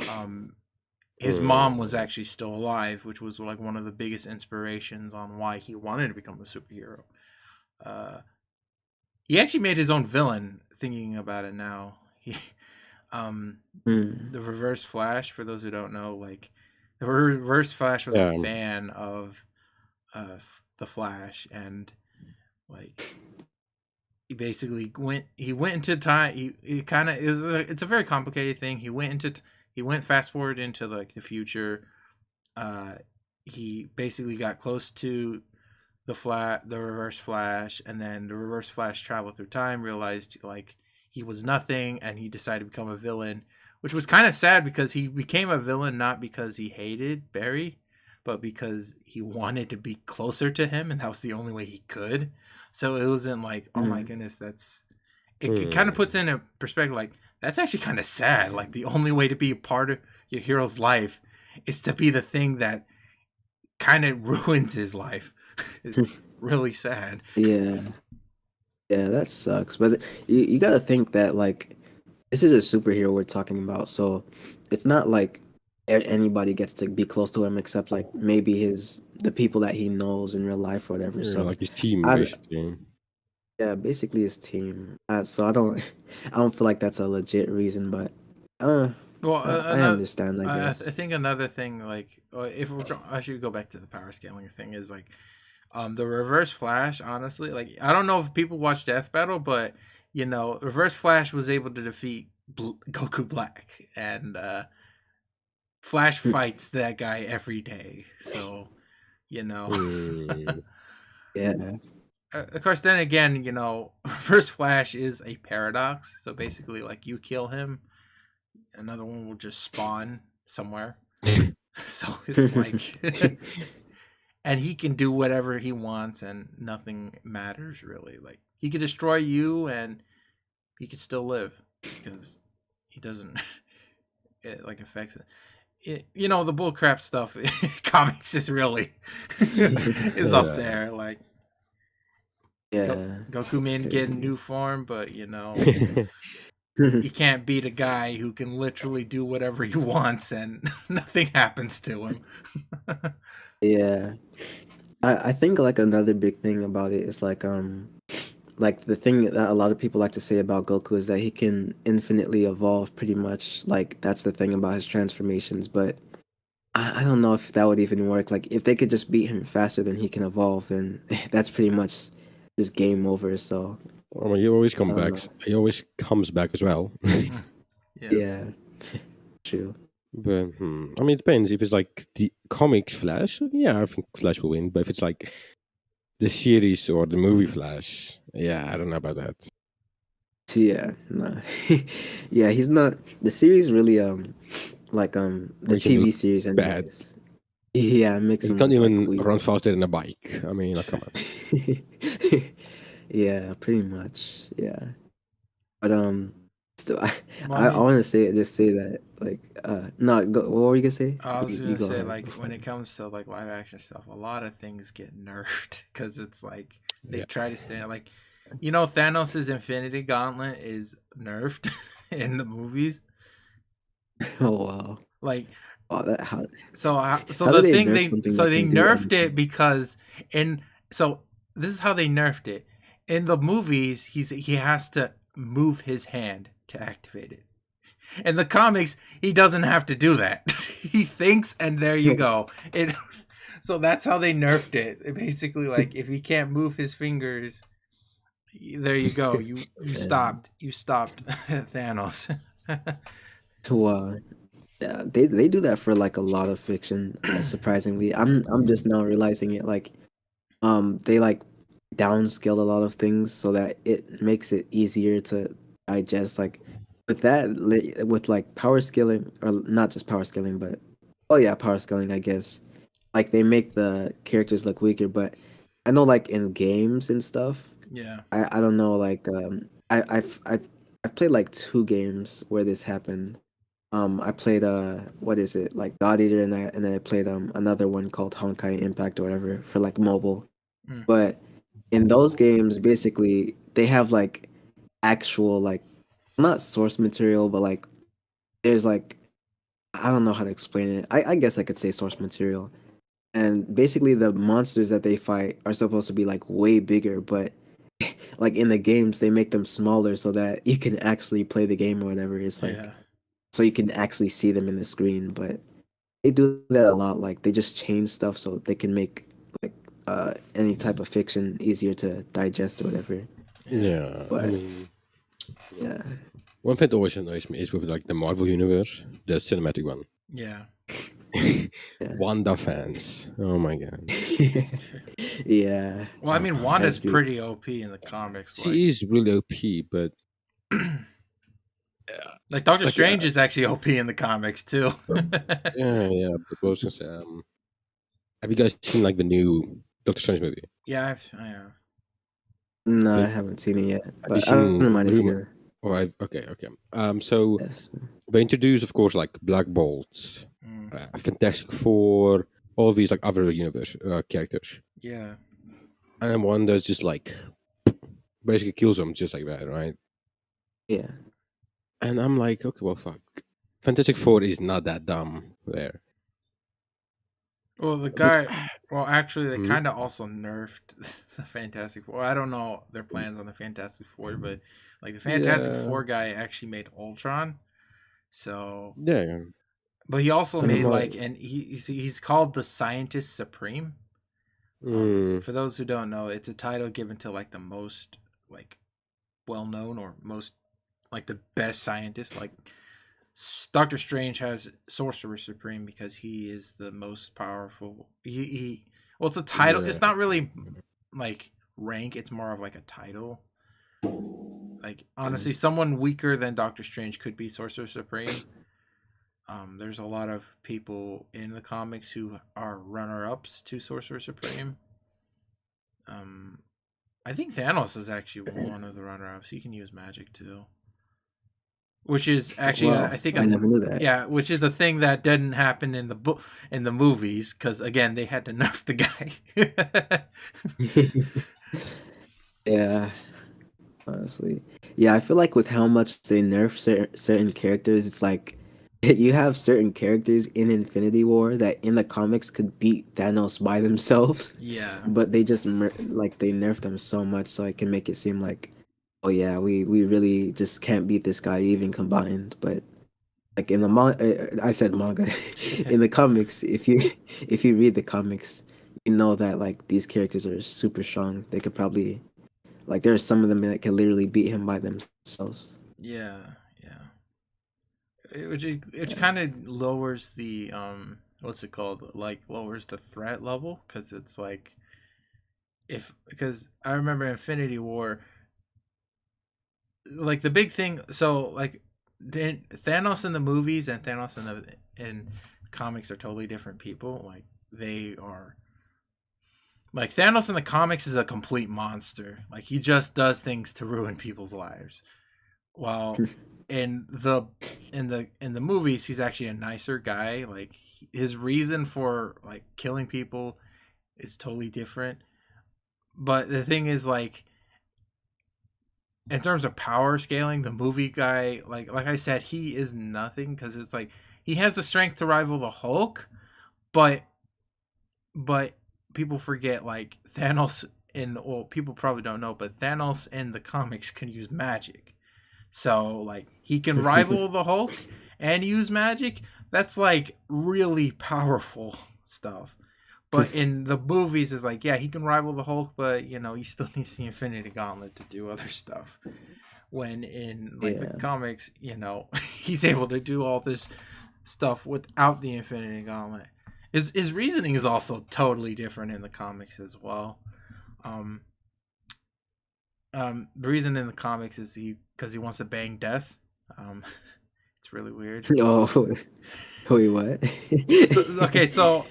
Um, his mom was
Mm.
actually still alive, which was like one of the biggest inspirations on why he wanted to become a superhero. Uh, he actually made his own villain. Thinking about it now, um,
mm,
the Reverse Flash. For those who don't know, like the Reverse Flash was a
Yeah.
fan of the Flash, and like he basically went into time. He kind of it's a very complicated thing. He went fast forward into like the future. Uh, he basically got close to the Reverse Flash, and then the Reverse Flash traveled through time, realized like he was nothing, and he decided to become a villain, which was kind of sad because he became a villain not because he hated Barry, but because he wanted to be closer to him, and that was the only way he could. So it wasn't like, oh my
mm.
goodness, that's it kind of puts
Mm.
in a perspective like that's actually kind of sad. Like the only way to be a part of your hero's life is to be the thing that kind of ruins his life. It's really sad.
Yeah. Yeah, that sucks. But you gotta think that like this is a superhero we're talking about, so it's not like anybody gets to be close to him except like maybe the people that he knows in real life or whatever.
Yeah,
So
like his team,
I
basically.
yeah, basically his team. So I don't I don't feel like that's a legit reason, but
Well,
I
another,
understand, I
I
guess.
think another thing, like, if I should go back to the power scaling thing, is like, the Reverse Flash. Honestly, like, I don't know if people watch Death Battle, but Reverse Flash was able to defeat Goku Black, and Flash fights that guy every day. So, you know,
Mm.
Yeah.
of course, then again, Reverse Flash is a paradox. So basically, like, you kill him, another one will just spawn somewhere. So it's like, and he can do whatever he wants, and nothing matters really. Like he could destroy you, and he could still live because he doesn't it, like affects it. The bullcrap stuff. Comics is really is up
Yeah.
there. Like
Yeah.
Goku
It's
may get a
crazy.
new form, but you can't beat a guy who can literally do whatever he wants and nothing happens to him.
Yeah. I think like another big thing about it is like the thing that a lot of people like to say about Goku is that he can infinitely evolve pretty much. Like that's the thing about his transformations, but I don't know if that would even work. Like if they could just beat him faster than he can evolve, then that's pretty much just game over. So
I mean, he always
I
come
don't
back.
know.
He always comes back as well.
Yeah.
Yeah, true.
But I mean, it depends. If it's like the comics Flash, yeah, I think Flash will win. But if it's like the series or the movie Flash, yeah, I don't know about that.
Yeah, no. Yeah, he's not the series really like the
Makes him
TV
look
series
bad.
anyways. Yeah, mix
He
them
can't
with like
even
weed.
run faster than a bike. I mean, like, come on.
Yeah, pretty much. Yeah. But still
Well, I
I
mean,
want to say that like no go, what were you gonna say?
I was
You
gonna
go
say
ahead
like
before.
when it comes to like live action stuff, a lot of things get nerfed because it's like they
Yeah.
try to stay like, you know, Thanos' Infinity Gauntlet is nerfed in the movies.
Oh wow.
Like,
Oh that
so
how do
the
they
thing
nerf
they
something
so
that
they
can do
nerfed it
anything?
because in so this is how they nerfed it. In the movies, he has to move his hand to activate it. In the comics, he doesn't have to do that. He thinks, and there you go. It. So that's how they nerfed it. Basically, like if he can't move his fingers, there you go. You
Yeah.
stopped. You stopped Thanos.
To yeah, they do that for like a lot of fiction, surprisingly. I'm just now realizing it like they like downscale a lot of things so that it makes it easier to digest like with with like power scaling or not just power scaling but oh yeah, power scaling I guess. Like they make the characters look weaker, but I know like in games and stuff,
Yeah.
I don't know like I've played like two games where this happened. I played what is it like God Eater and then I played another one called Honkai Impact or whatever for like mobile.
Mm.
But in those games, basically they have like actual like not source material, but like there's like I don't know how to explain it. I guess I could say source material. And basically the monsters that they fight are supposed to be like way bigger, but like in the games they make them smaller so that you can actually play the game or whatever. It's like
Yeah.
so you can actually see them in the screen, but they do that a lot. Like they just change stuff so they can make like any type of fiction easier to digest or whatever.
Yeah.
Yeah, I
But
mean,
yeah,
one thing that always annoys me is with like the Marvel universe, the cinematic one.
Yeah.
yeah,
Wanda fans. Oh my god.
yeah.
Well, I mean,
I
Wanda's
agree.
pretty OP in the comics.
She is really OP, but
Like Doctor
like
Strange is actually OP in the comics too.
yeah. But what I was gonna say, have you guys seen like the new Doctor Strange movie?
Yeah, I have.
No, I
Like,
haven't seen it yet,
have you
but I don't
seen
mind if you're
Rumor?
gonna.
Okay. So
Yes.
they introduce, of course, like Black Bolt,
Mm.
Fantastic Four, all these like other universe characters,
Yeah.
and then one that's just like basically kills them just like that, right?
Yeah.
And I'm like, okay, well, fuck. Fantastic Four is not that dumb there.
Well, the
But
guy. Well, actually, they
hmm,
kind of also nerfed the Fantastic Four. I don't know their plans on the Fantastic Four, but like the Fantastic
yeah,
Four guy actually made Ultron. So,
yeah,
but he also
and I'm
made
like,
like, and he's called the Scientist Supreme.
mm,
For those who don't know, it's a title given to like the most like well known or most like the best scientist. Like Doctor Strange has Sorcerer Supreme because he is the most powerful. He well, it's a title.
yeah,
It's not really like rank. It's more of like a title. Like honestly, someone weaker than Doctor Strange could be Sorcerer Supreme. There's a lot of people in the comics who are runner-ups to Sorcerer Supreme. Um, I think Thanos is actually one of the runner-ups. He can use magic too, which is actually I
Wow,
think
I never knew that.
yeah, which is a thing that didn't happen in the book in the movies because again they had to nerf the guy.
Yeah, honestly. Yeah, I feel like with how much they nerf certain characters, it's like you have certain characters in Infinity War that in the comics could beat Thanos by themselves,
Yeah,
but they just like they nerf them so much so it can make it seem like, oh yeah, we really just can't beat this guy even combined. But like in the I said manga, in the comics, if you read the comics, you know that like these characters are super strong. They could probably like there's some of them that can literally beat him by themselves.
yeah, yeah. Which
Yeah.
kind of lowers the what's it called? Like lowers the threat level because it's like if because I remember Infinity War like the big thing so like Thanos in the movies and Thanos in the in comics are totally different people like they are like Thanos in the comics is a complete monster. Like he just does things to ruin people's lives. While in the movies, he's actually a nicer guy. Like his reason for like killing people is totally different. But the thing is, like, in terms of power scaling, the movie guy, like I said, he is nothing because it's like he has the strength to rival the Hulk, but people forget like Thanos people probably don't know, but Thanos in the comics can use magic. So like he can rival the Hulk and use magic. That's like really powerful stuff. But in the movies, it's like, yeah, he can rival the Hulk, but you know, he still needs the Infinity Gauntlet to do other stuff. When in like the comics, you know, he's able to do all this stuff without the Infinity Gauntlet. His reasoning is also totally different in the comics as well. The reason in the comics is because he wants to bang Death. It's really weird.
Oh, wait, what?
So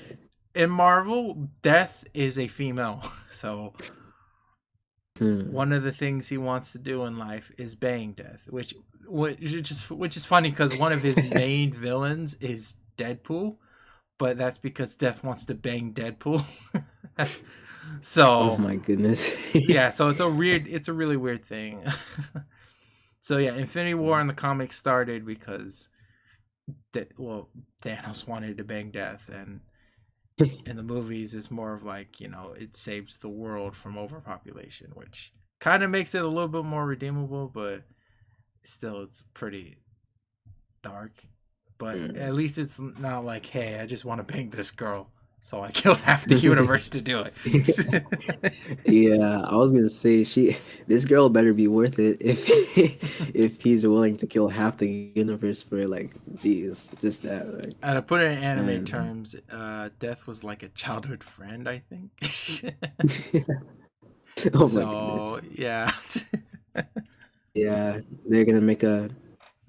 in Marvel, Death is a female. So one of the things he wants to do in life is bang Death, which is funny because one of his main villains is Deadpool, but that's because Death wants to bang Deadpool. So
oh my goodness.
Yeah, so it's a really weird thing. So yeah, Infinity War in the comics started because Thanos wanted to bang Death, and in the movies it's more of like, you know, it saves the world from overpopulation, which kind of makes it a little bit more redeemable, but still it's pretty dark. But at least it's not like, hey, I just want to bang this girl, so I killed half the universe to do it.
Yeah, I was gonna say this girl better be worth it if he's willing to kill half the universe for like, geez, just that. Like,
And to put it in anime terms, Death was like a childhood friend, I think.
oh
So
my goodness.
yeah.
Yeah, they're gonna make a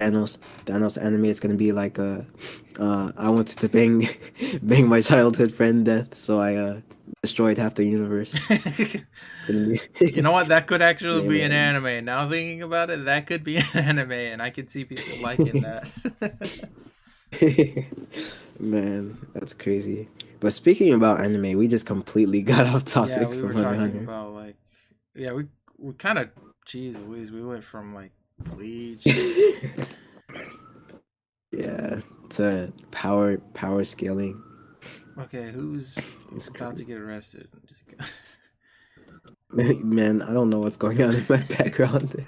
Thanos anime. It's gonna be like I wanted to bang my childhood friend Death, so I destroyed half the universe. It's gonna be
You know what? That could actually
Yeah,
be an
man.
anime. Now thinking about it, that could be an anime, and I could see people liking that.
Man, that's crazy. But speaking about anime, we just completely got off topic
Yeah, we were
from Hunter x
talking
Hunter.
about like, yeah, we kind of, geez Louise, we went from like Bleach.
Yeah, to power scaling.
Okay, who's
It's
about to
crazy.
get arrested?
Man, I don't know what's going on in my background.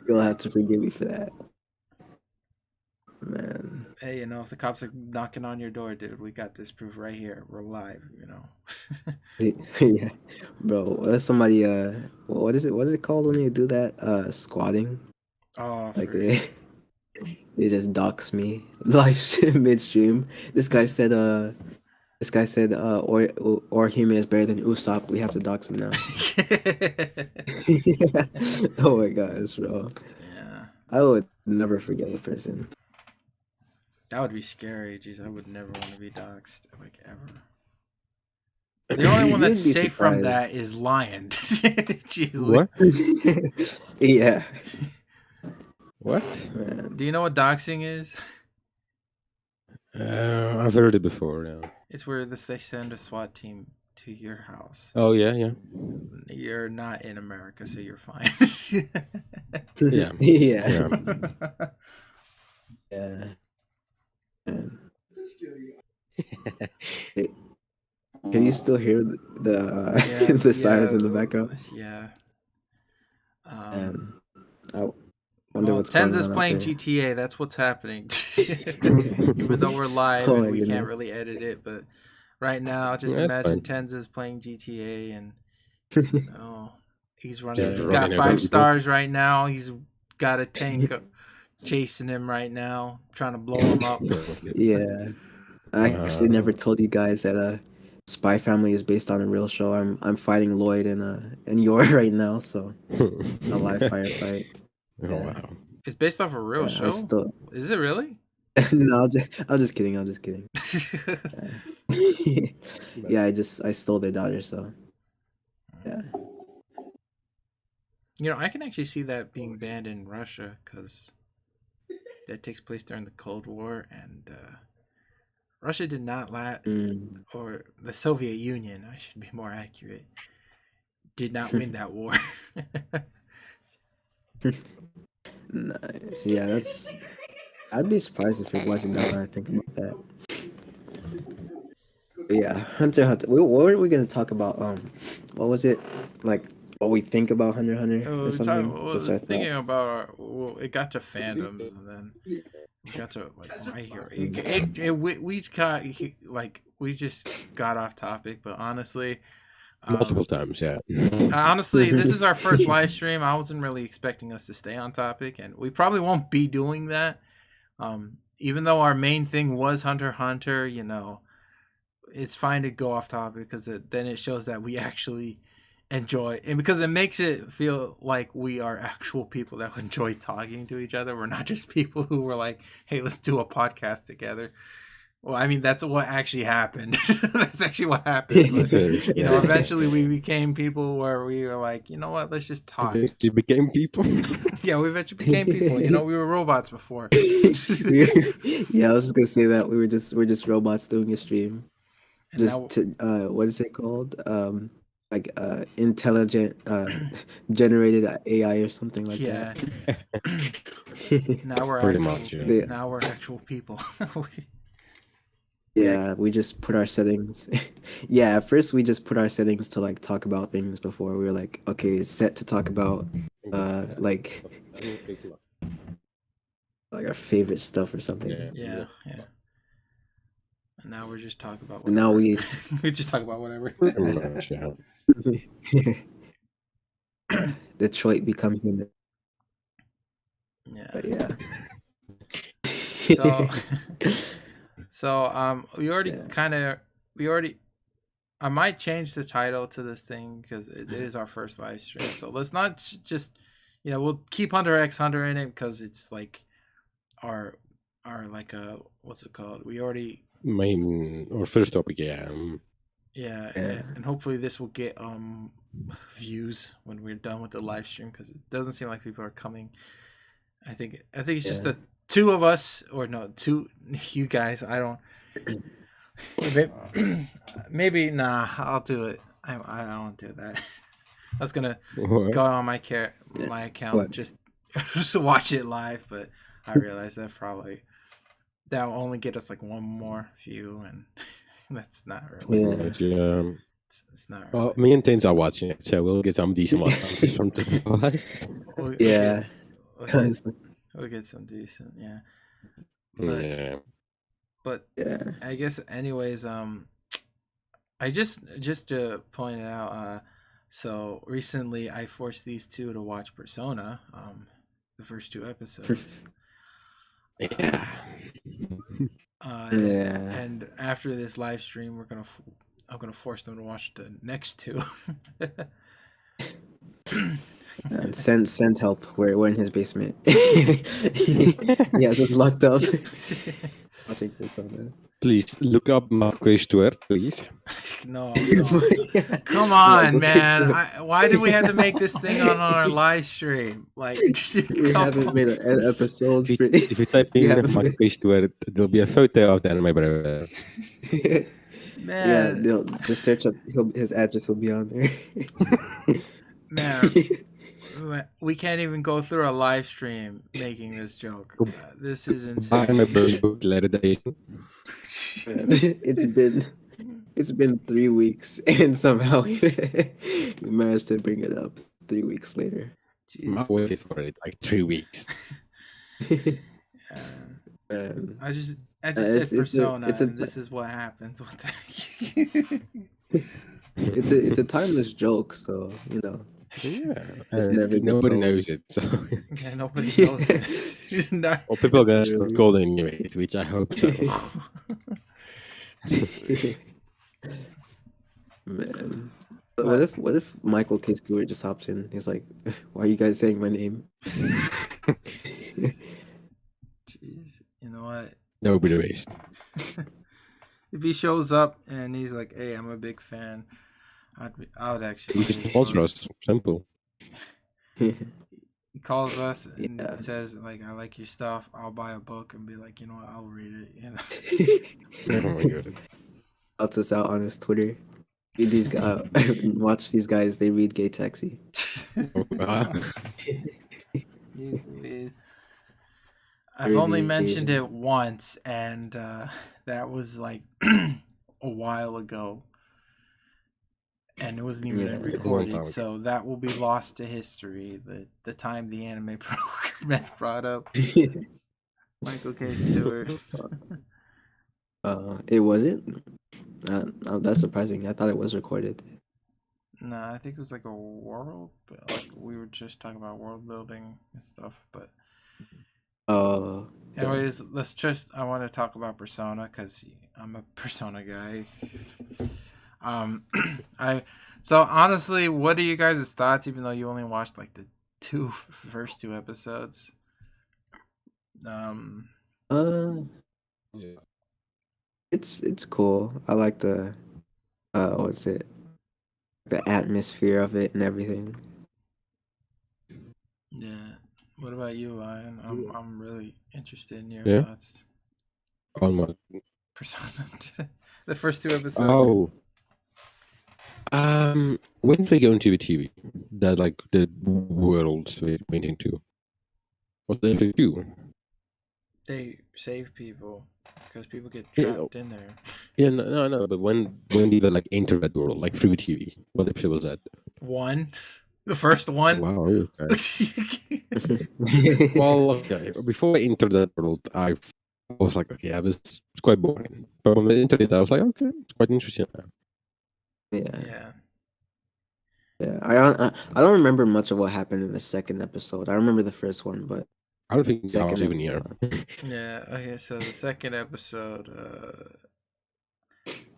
You'll have to forgive me for that. Man.
Hey, you know, if the cops are knocking on your door, dude, we got this proof right here. We're live, you know.
Yeah. Bro, what if somebody what is it called when you do that? Squatting?
Oh,
Like
freak.
they just dox me live midstream. This guy said Orihime is better than Usopp. We have to dox him now. Oh my gosh, bro.
Yeah,
I would never forget the person.
that would be scary. Jeez, I would never want to be doxxed, like ever. The only one
You'd
that's
be
safe from
surprised.
that is Lion. Jeez,
What?
Yeah.
What?
Man.
Do you know what doxing is?
I've heard it before. Yeah.
It's where they send a SWAT team to your house.
Oh yeah.
You're not in America, so you're fine.
Yeah.
Yeah.
Yeah.
Yeah. Man. Can you still hear the the sirens in the background?
Yeah.
I wonder what's going
Tenza's
on out
playing
there.
GTA. That's what's happening. Even though we're live
Oh
and
my
we
goodness.
can't really edit it, but right now, just
That's
imagine
fine.
Tenza's playing GTA and he's running.
Yeah,
He's
running
got
over
5
people.
stars right now. He's got a tank chasing him right now, trying to blow him up.
Yeah. I actually never told you guys that Spy Family is based on a real show. I'm fighting Lloyd in Yor right now, so a live firefight.
Oh wow.
It's based off a real
Yeah, I
show.
still
Is it really?
no, I'm just kidding. I'm just kidding. Yeah, I stole their daughter, so yeah.
I can actually see that being banned in Russia because that takes place during the Cold War, and Russia did not
Mm.
or the Soviet Union, I should be more accurate, did not win that war.
Nice. Yeah, I'd be surprised if it wasn't now that I think about that. But yeah, Hunter x Hunter. What were we gonna talk about? What was it? Like what we think about Hunter x Hunter or something? Just our
Thinking
thoughts.
about it got to fandoms, and then it got to like My Hero. We just got off topic, but honestly,
Multiple times, yeah.
this is our first live stream. I wasn't really expecting us to stay on topic, and we probably won't be doing that. Even though our main thing was Hunter x Hunter, it's fine to go off topic because then it shows that we actually enjoy, and because it makes it feel like we are actual people that enjoy talking to each other. We're not just people who were like, "Hey, let's do a podcast together." Well, I mean, that's what actually happened. That's actually what happened. But, eventually we became people where we were like, you know what, let's just talk.
You became people.
Yeah, we eventually became people. We were robots before.
Yeah, I was just gonna say that we're just robots doing a stream.
And
Just what is it called? Like intelligent generated AI or something like
yeah.
that.
Now we're
Pretty
actual,
much, yeah.
now we're actual people.
Yeah, we just put our settings. Yeah, at first we just put our settings to like talk about things before. We were like, okay, it's set to talk about like our favorite stuff or something.
Yeah. And now we're just talking about
And now we
we just talk about whatever.
Pretty much, yeah.
Detroit become human.
Yeah.
But yeah.
So we already I might change the title to this thing because it is our first live stream. So let's not just we'll keep Hunter x Hunter in it because it's like our like what's it called? We already
Main or first topic, yeah.
Yeah, and hopefully this will get views when we're done with the live stream because it doesn't seem like people are coming. I think it's just the two of us, or no, two you guys. I don't. Maybe nah. I'll do it. I don't want to do that. I was gonna go on my account
What?
just to watch it live, but I realized that'll only get us like one more view, and that's not really.
Yeah.
It's not.
Well,
Really.
me and Tains are watching it, so we'll get some decent responses from the
Yeah.
We'll get some decent, yeah.
Yeah.
But
Yeah.
I guess, anyways, I just to point it out, so recently I forced these two to watch Persona, the first 2 episodes.
Yeah.
Yeah.
And after this live stream, I'm gonna force them to watch the next 2.
And send help. We're in his basement. Yeah, just locked up. Watching this on that.
Please look up Marco Stuart, please.
No. Come on, man. Why did we have to make this thing on our live stream? Like,
We haven't made an episode.
If you type in Marco Stuart, there'll be a photo of the anime brother.
Man.
Yeah, they'll just search up his address will be on there.
Man, we can't even go through a live stream making this joke. This is insane.
Anime brother book letter edition.
It's been 3 weeks, and somehow we managed to bring it up 3 weeks later.
I waited for it like 3 weeks.
I just said Persona, and this is what happens. What the
It's a timeless joke, so
Yeah,
never
nobody
gets
knows it. So.
Yeah, nobody knows it.
Well, people are gonna start calling it, which I hope so.
Man, but what if Michael K. Stewart just hops in? He's like, "Why are you guys saying my name?"
Jeez, you know what?
Nobody waste.
if he shows up and he's like, "Hey, I'm a big fan," I would actually
Just
really
sponsor
boost.
us. Simple.
He calls us and
Yeah.
says like, "I like your stuff. I'll buy a book," and be like, "You know what? I'll read it." You know.
Oh my god.
Shouts us out on his Twitter. Read these guys. Watch these guys. They read Gay Taxi.
Oh,
Jeez. I've only mentioned
Asian.
it once, and that was like a while ago, and it wasn't even
Yeah.
long
recorded,
time ago.
so that will be lost to history. The time the anime program brought up Michael K. Stewart.
It wasn't. That's surprising. I thought it was recorded.
No, I think it was like a world, but like we were just talking about world building and stuff. But
Oh. Yeah.
anyways, I want to talk about Persona because I'm a Persona guy. I so honestly, what are you guys' thoughts? Even though you only watched like the first two episodes, um,
Uh,
Yeah.
it's cool. I like the what's it? The atmosphere of it and everything.
yeah. What about you, Lion? I'm really interested in your
Yeah.
thoughts.
On my.
Persona, the first two episodes.
Oh. When they go into the TV, that like the world they went into, what did they do?
They save people because people get
Yeah.
trapped in there.
Yeah, no. But when they like enter that world, like through the TV, what episode was that?
One, the first one.
Wow. Okay. Well, okay. Before I entered that world, I was like, okay, it's quite boring. But when I entered it, I was like, okay, it's quite interesting.
Yeah.
Yeah.
Yeah. I don't remember much of what happened in the second episode. I remember the first one, but
I don't think I
second
was even here.
episode.
Yeah. Okay. So the second episode.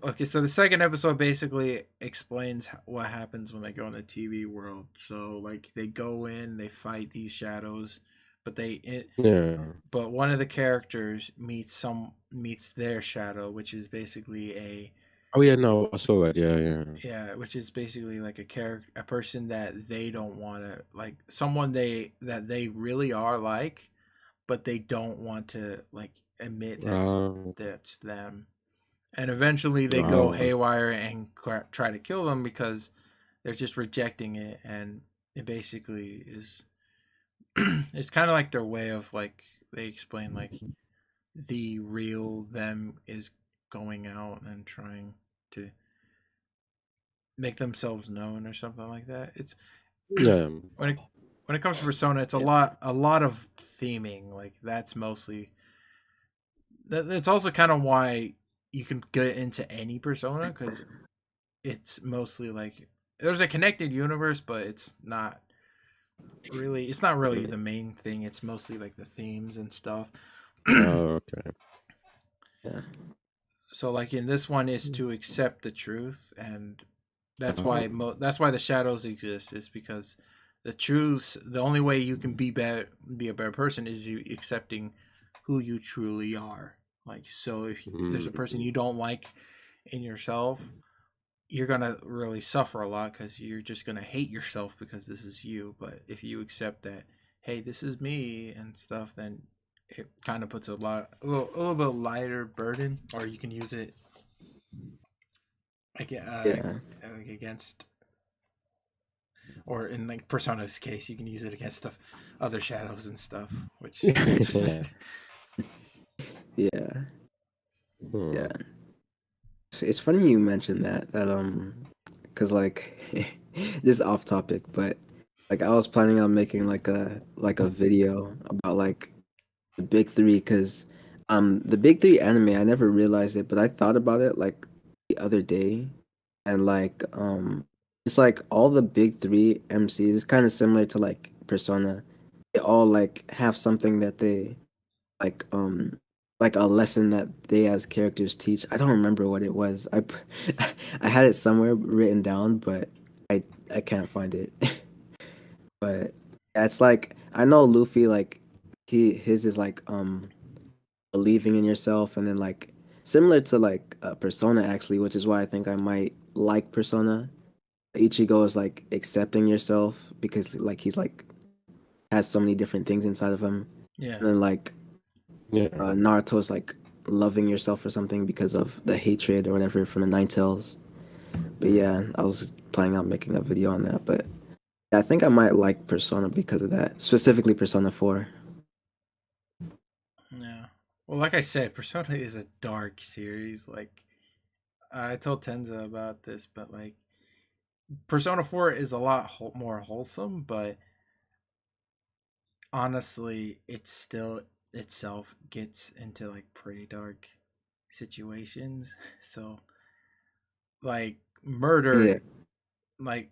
Okay. So the second episode basically explains what happens when they go in the TV world. So like they go in, they fight these shadows, but
Yeah.
but one of the characters meets their shadow, which is basically
Oh yeah, no, I saw that. Yeah.
which is basically like a person that they don't want to like someone that they really are like, but they don't want to like admit that that's them. And eventually they go
Oh.
haywire and try to kill them because they're just rejecting it, and it basically is it's kind of like their way of like they explain like the real them is going out and trying to make themselves known or something like that. It's
Yeah.
when it comes to Persona, it's a lot of theming. Like that's mostly that's also kind of why you can get into any Persona because it's mostly like there's a connected universe, but it's not really the main thing. It's mostly like the themes and stuff.
Oh, okay.
Yeah.
So like in this one is to accept the truth, and that's
Oh.
why the shadows exist, is because the only way you can be a better person is you accepting who you truly are. Like so if there's a person you don't like in yourself, you're gonna really suffer a lot because you're just gonna hate yourself because this is you. But if you accept that, hey, this is me and stuff, then it kind of puts a little bit lighter burden, or you can use it like
Yeah.
like against, or in like Persona's case, you can use it against other shadows and stuff. Which
Yeah.
Yeah.
Hmm.
Yeah. It's funny you mentioned that because like just off topic, but like I was planning on making like a video about like the big three because the big three anime I never realized it, but I thought about it like the other day, and like it's like all the big three MCs is kind of similar to like Persona. They all like have something that they like like a lesson that they as characters teach. I don't remember what it was. I had it somewhere written down, but I can't find it. But it's like I know Luffy like his is like believing in yourself, and then like similar to like Persona actually, which is why I think I might like Persona. Ichigo is like accepting yourself because like he's like has so many different things inside of him,
Yeah.
and then like
Yeah.
Naruto's like loving yourself or something because of the hatred or whatever from the Nine Tails. But yeah, I was planning on making a video on that, but I think I might like Persona because of that, specifically Persona 4.
Yeah. Well, like I said, Persona is a dark series. Like I told Tenza about this, but like Persona 4 is a lot more wholesome, but honestly, it still itself gets into like pretty dark situations. So, like
Yeah.
murder, like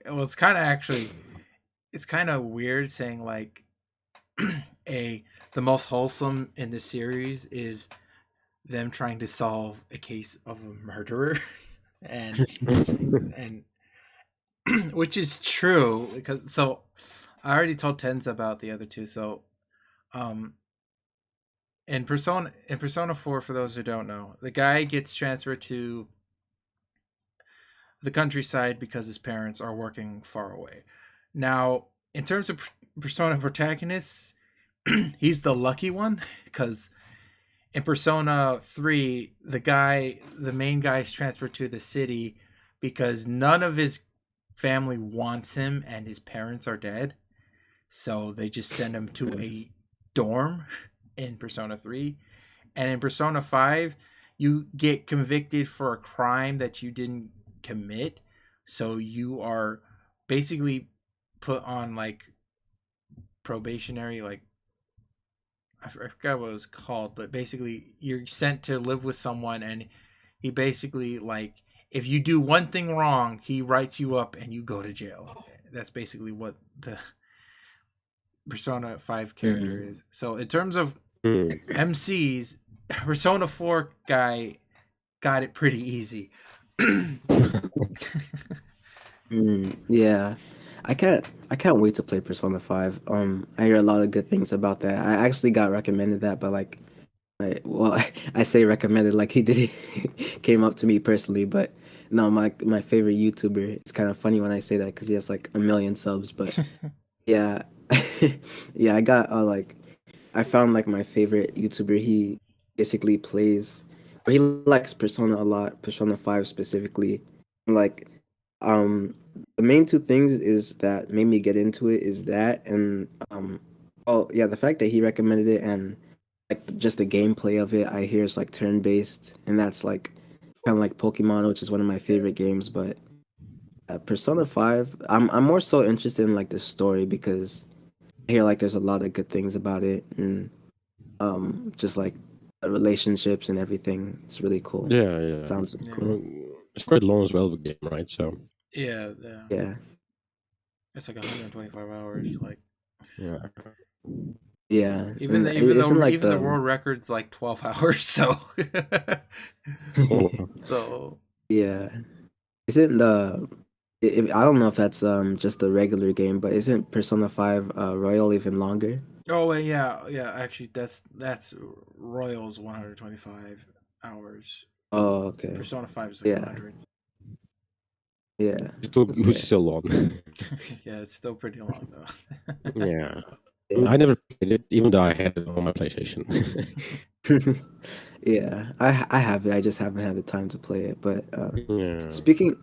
well, it's kind of actually it's kind of weird saying like a the most wholesome in the series is them trying to solve a case of a murderer and and which is true because so I already told Tens about the other two. So um in Persona 4, for those who don't know, the guy gets transferred to the countryside because his parents are working far away. Now, in terms of Persona protagonists, he's the lucky one because in Persona 3, the main guy is transferred to the city because none of his family wants him and his parents are dead. So they just send him to a dorm in Persona 3. And in Persona 5, you get convicted for a crime that you didn't commit. So you are basically put on like probationary, like I forgot what it was called, but basically you're sent to live with someone, and he basically like if you do one thing wrong, he writes you up and you go to jail. That's basically what the Persona 5 character
Mm.
is. So in terms of
Hmm.
MCs, Persona 4 guy got it pretty easy.
Yeah. I can't wait to play Persona 5. I hear a lot of good things about that. I actually got recommended that by like well, I say recommended like he did came up to me personally, but no, my favorite YouTuber. It's kind of funny when I say that because he has like a million subs, but yeah, yeah, I got like I found like my favorite YouTuber. He basically plays, or he likes Persona a lot, Persona 5 specifically. Like, the main two things is that made me get into it is that, and oh yeah, the fact that he recommended it and like just the gameplay of it, I hear is like turn based, and that's like kind of like Pokemon, which is one of my favorite games. But Persona 5, I'm more so interested in like the story because I hear like there's a lot of good things about it, and just like the relationships and everything. It's really cool.
Yeah, yeah.
Sounds
Yeah.
cool.
It's quite long as well, the game, right? So
yeah,
Yeah,
it's like 125 hours. Like
yeah.
even
And
the even
isn't
the
like
even the world record's like 12 hours. So
oh,
so
yeah, isn't I don't know if that's just the regular game, but isn't Persona 5 Royal even longer?
oh yeah. Actually, that's Royals 125 hours.
Oh, okay.
Persona 5 is like
Yeah,
100.
yeah.
which is
Okay.
still long.
Yeah, it's still pretty long though.
Yeah.
Yeah.
I never played it, even though I had it on my PlayStation.
Yeah, I have it. I just haven't had the time to play it. But
Yeah.
speaking,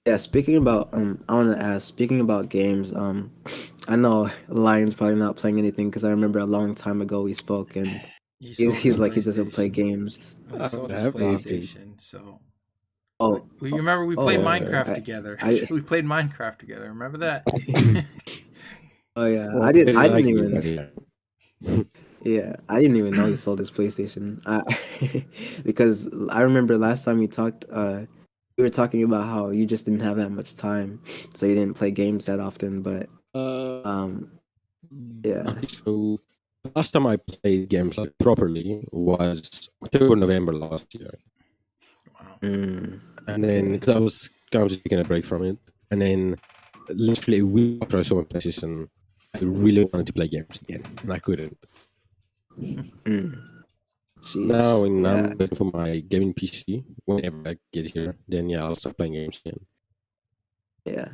yeah, speaking about I want to ask. Speaking about games, I know Lion's probably not playing anything because I remember a long time ago we spoke and
He sold
he's
his
like he doesn't play
PlayStation.
games.
He sold his
I have anything.
PlayStation. So
Oh,
you remember we
oh,
played
okay.
Minecraft together.
I
We played Minecraft together. Remember that?
oh yeah,
Well,
I
very
didn't
likely,
even
but yeah.
yeah, I didn't even know he sold his PlayStation. Because I remember last time we talked, we were talking about how you just didn't have that much time, so you didn't play games that often. But um, yeah,
Okay, so last time I played games like properly was October, November last year.
Wow.
And then
okay.
'cause I was taking a break from it, and then literally a week after I saw my PlayStation, I really wanted to play games again, and I couldn't.
Mm.
Now,
Sheesh.
when
Yeah.
I'm waiting for my gaming PC, whenever I get here, then yeah, I'll start playing games again.
Yeah.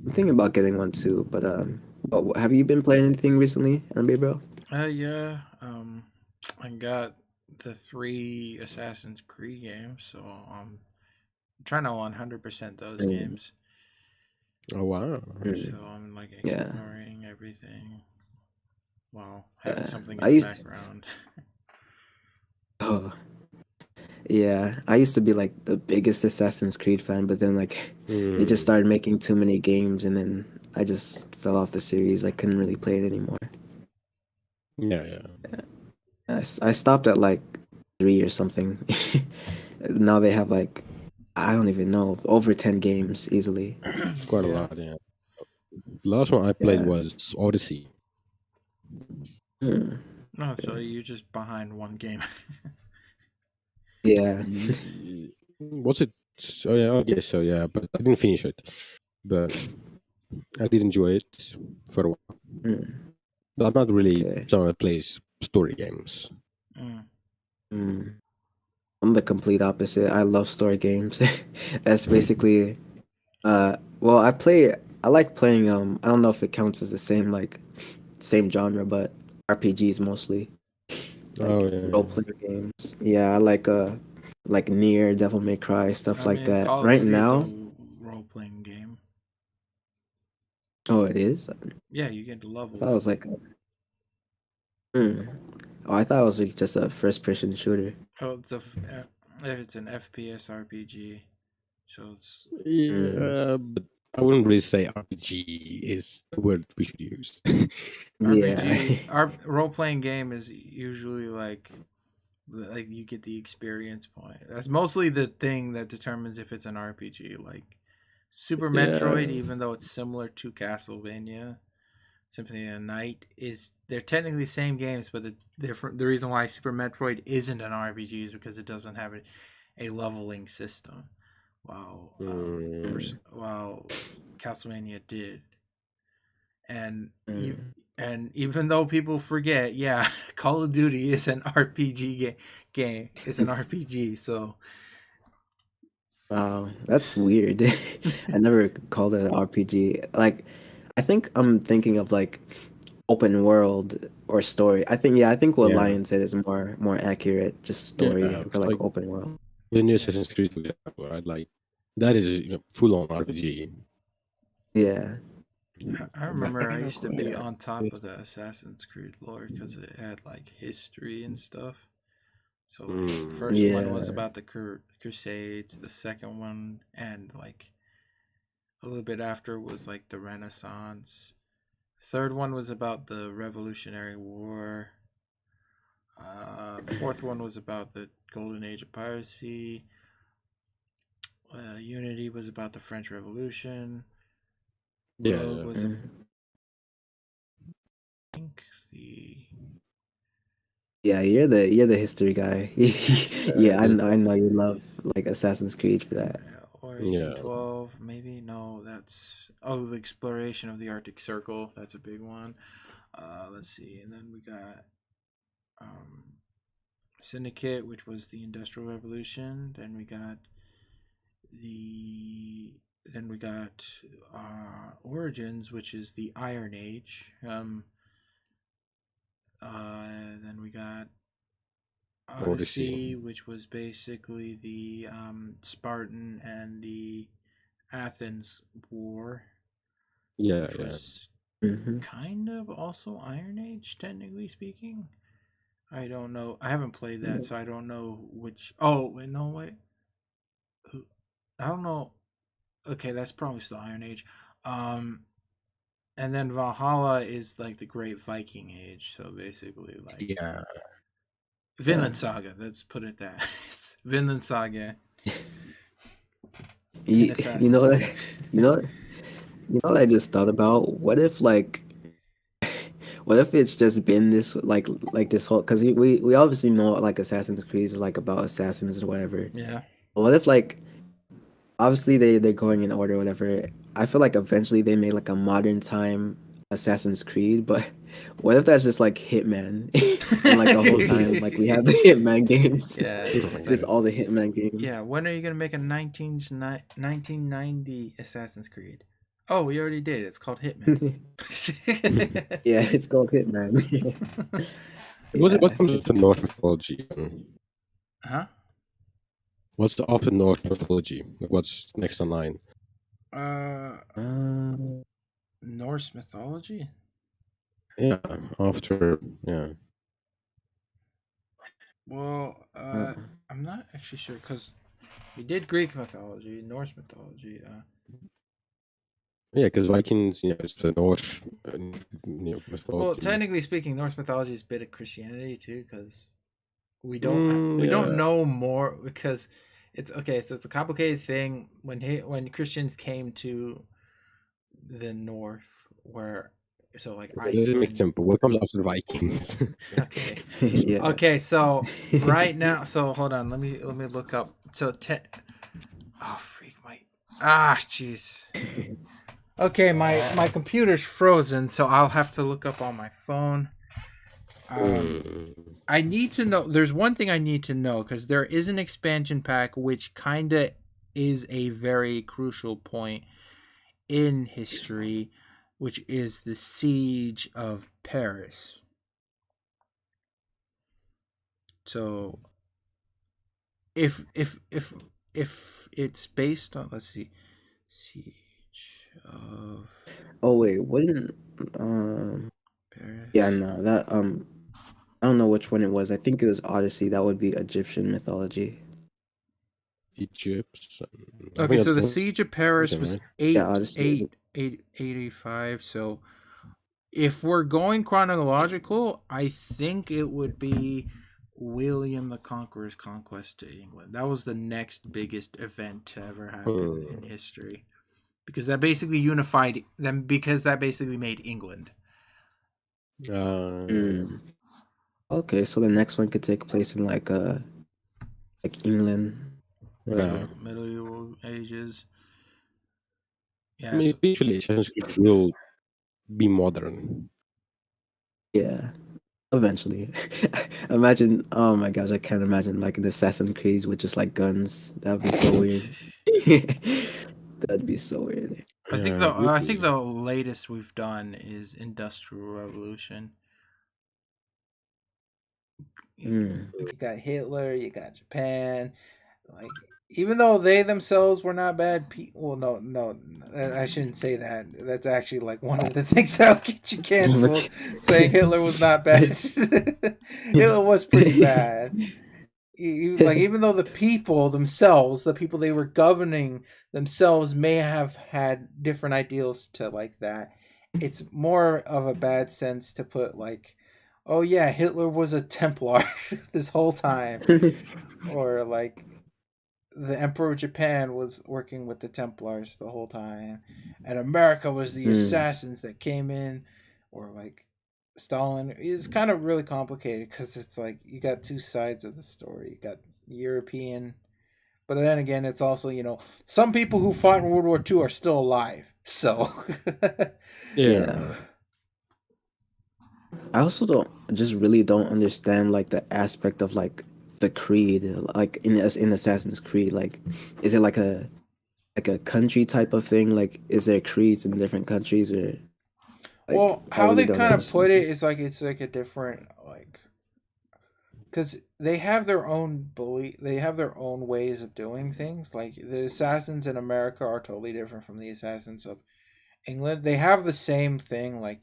I'm thinking about getting one too, but have you been playing anything recently, NBA bro?
Yeah. I got the 3 Assassin's Creed games, so I'm trying to 100% those
Mm,
games.
Oh wow.
So
mm,
I'm like
yeah.
exploring everything while having
Yeah.
something in
I
the
used
background.
oh yeah. I used to be like the biggest Assassin's Creed fan, but then like they just
Hmm.
started making too many games and then I just fell off the series. I couldn't really play it anymore.
Yeah, yeah.
I stopped at like 3 or something. Now they have like I don't even know, over 10 games easily.
It's quite a
Yeah.
lot. Yeah. Last one I played
Yeah.
was Odyssey.
Hmm.
No, so you're just behind one game.
Yeah.
Was it? Oh yeah, I guess so. Yeah, but I didn't finish it. But I did enjoy it for a while.
Hmm.
But I'm not really
Okay.
someone that plays story games.
Mm.
Hmm. I'm the complete opposite. I love story games. That's basically well, I like playing I don't know if it counts as the same like same genre, but RPGs mostly.
Oh
Like
yeah,
role playing games. Yeah, I like Nier, Devil May Cry, stuff
I
like
mean,
that.
Call of
Right
Duty is a
now,
role playing game.
oh it is? I
Yeah, you get
thought it
levels.
was like hmm. Oh, I thought it was like just a first person shooter.
Oh, it's an FPS RPG, so it's
Hmm.
yeah. But I wouldn't really say RPG is the word we should use.
Yeah.
RPG. Our role playing game is usually like you get the experience point. That's mostly the thing that determines if it's an RPG. Like Super
Yeah,
Metroid, even though it's similar to Castlevania, Symphony of the Night is they're technically the same games, but the reason why Super Metroid isn't an RPG is because it doesn't have a leveling system, while
mm,
while Castlevania did, and
Hmm.
and even though people forget, yeah, Call of Duty is an RPG game. It's an RPG, so
Wow, that's weird. I never called it an RPG. Like, I think I'm thinking of like open world or story. I think what
yeah,
Lion said is more accurate, just
yeah.
story or
It's
like
like
open world.
the new
yeah.
Assassin's Creed, for example, right? Like that is full on RPG.
Yeah.
I remember I used to be
Yeah.
on top of the Assassin's Creed lore because it had like history and stuff. So like first one was
Yeah.
about the Crusades, the second one and like a little bit after was like the Renaissance. Third one was about the Revolutionary War. Fourth one was about the Golden Age of piracy. Unity was about the French Revolution.
Yeah,
Rogue
yeah.
was a
Mm.
I think the
Yeah, you're the history guy. Yeah, I know you love like Assassin's Creed for that.
or
Yeah.
1812 maybe no that's the exploration of the Arctic Circle, that's a big one. Let's see, and then we got um, Syndicate, which was the Industrial Revolution. The then we got Origins, which is the Iron Age. Then we got
Odyssey.
Odyssey, which was basically the Spartan and the Athens War,
Yeah,
which
yeah.
was
Hmm.
kind of also Iron Age, technically speaking. I don't know. I haven't played that, so I don't know which. Oh, wait, no, wait. I don't know. Okay, that's probably still Iron Age. Um, and then Valhalla is like the Great Viking Age. So basically, like
Yeah.
Yeah.
Vinland Saga. Let's put it that. Vinland Saga in
You know
Assassin's
what?
Creed.
You know you know what I just thought about? What if it's just been this like this whole because we obviously know like Assassin's Creed is like about assassins or whatever.
Yeah.
But what if like obviously they're going in order or whatever. I feel like eventually they made like a modern time Assassin's Creed, but What if that's just like Hitman, and like the whole time, like we have the Hitman games,
Yeah, it's
just
like,
all the Hitman games.
yeah. When are you gonna make a 1990 Assassin's Creed? Oh, we already did. It's called Hitman.
Yeah, it's called Hitman.
What
Yeah.
comes with the Norse mythology?
Huh?
What's the after Norse mythology? Like, what's next online?
Norse mythology.
Yeah, after yeah.
Well, I'm not actually sure because we did Greek mythology, Norse mythology.
Yeah, because Vikings, it's the Norse, mythology.
Well, technically speaking, Norse mythology is a bit of Christianity too, because we
Mm,
don't
yeah.
know more because it's okay. So it's a complicated thing when Christians came to the north, where so like
This is make
Iceland.
simple. What comes after the Vikings?
Okay,
Yeah.
okay. So right now, so hold on. Let me look up. So oh freak my jeez. Okay, my computer's frozen, so I'll have to look up on my phone.
Mm.
I need to know. There's one thing I need to know because there is an expansion pack which kind of is a very crucial point in history, which is the siege of Paris. So if it's based on, let's see, siege of
Oh wait, wouldn't
Paris.
yeah, no, that I don't know which one it was. I think it was Odyssey. That would be Egyptian mythology.
Egypt. I
Okay,
think
so
that's
the
one
siege of Paris
thing,
was
right?
Yeah, Odyssey.
885. So if we're going chronological, I think it would be William the Conqueror's conquest to England. That was the next biggest event to ever happen in history. Because that basically unified them, because that basically made England.
Mm. Okay, so the next one could take place in like England.
Yeah.
Medieval ages.
I
Yeah.
mean,
So,
eventually Assassin's Creed will be modern.
Yeah, eventually. Imagine, oh my gosh, I can't imagine like an Assassin's Creed with just like guns. That would be so weird. That'd be so weird.
Yeah, it would
I think
be.
the latest we've done is Industrial Revolution.
Mm.
You got Hitler, you got Japan, like even though they themselves were not bad people. Well, no, I shouldn't say that. That's actually like one of the things that'll get you canceled. Saying Hitler was not bad. Hitler was pretty bad. Like even though the people themselves, the people they were governing themselves, may have had different ideals to like that. It's more of a bad sense to put like, oh yeah, Hitler was a Templar this whole time, or like the Emperor of Japan was working with the Templars the whole time, and America was the
Mm.
assassins that came in, or like Stalin. It's kind of really complicated because it's like you got two sides of the story. You got European, but then again, it's also some people who fought in World War II are still alive. So
Yeah.
Yeah. I also just really don't understand like the aspect of like the creed, like in Assassin's Creed. Like, is it like a country type of thing? Like, is there creeds in different countries, or like
well,
I
how
really
they
don't
kind of put it
understand.
is like it's like a different like because they have their own belief, they have their own ways of doing things. Like the assassins in America are totally different from the assassins of England. They have the same thing, like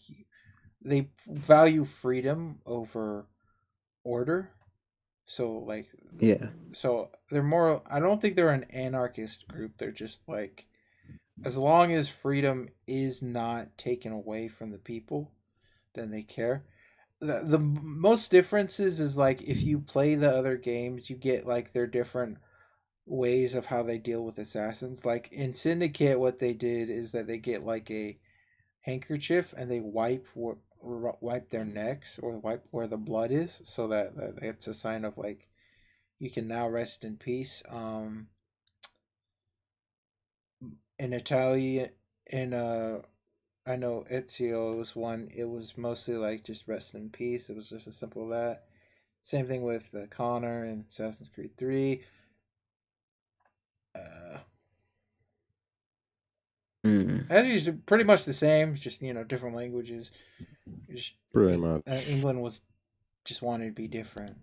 they value freedom over order. So like,
Yeah.
so they're more. I don't think they're an anarchist group. They're just like, as long as freedom is not taken away from the people, then they care. The most differences is like if you play the other games, you get like their different ways of how they deal with assassins. Like in Syndicate, what they did is that they get like a handkerchief and they wipe their necks or wipe where the blood is, so that it's a sign of like you can now rest in peace. In Italy, in I know Ezio was one. It was mostly like just rest in peace. It was just as simple as that. Same thing with Connor and Assassin's Creed 3. Uh,
Mm.
as usual, pretty much the same, just different languages. Just
Pretty much.
England was just wanted to be different.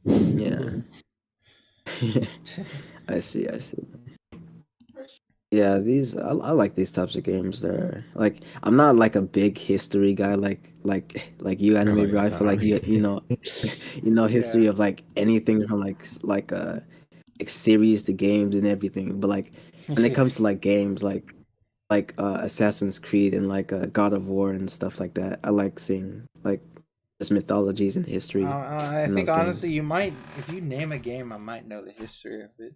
Yeah. I see. I see. Yeah, I like these types of games. They're like I'm not like a big history guy like you
Oh,
anime bro.
yeah,
I feel
no.
like you know history
Yeah.
of like anything from like series to games and everything. But like when it
Yeah.
comes to like games like Assassin's Creed and like God of War and stuff like that, I like seeing like just mythologies and history
I
in
think
those
honestly,
games.
you might, if you name a game, I might know the history of it.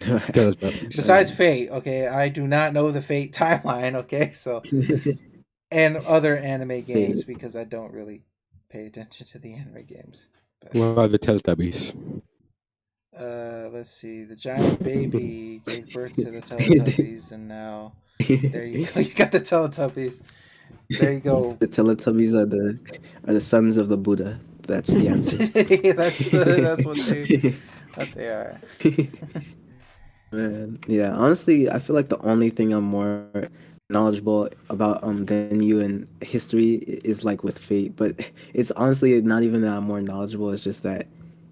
Tell us about
Besides Fate, okay, I do not know the Fate timeline. Okay, so and other anime games
Fate.
because I don't really pay attention to the anime games. But
what about the Teletubbies?
let's see. The giant baby gave birth to the Teletubbies, and now there you go. You got the Teletubbies. There you go.
The Teletubbies are the sons of the Buddha. That's the answer.
That's what they are.
Man, yeah. Honestly, I feel like the only thing I'm more knowledgeable about than you in history is like with Fate, but it's honestly not even that I'm more knowledgeable. It's just that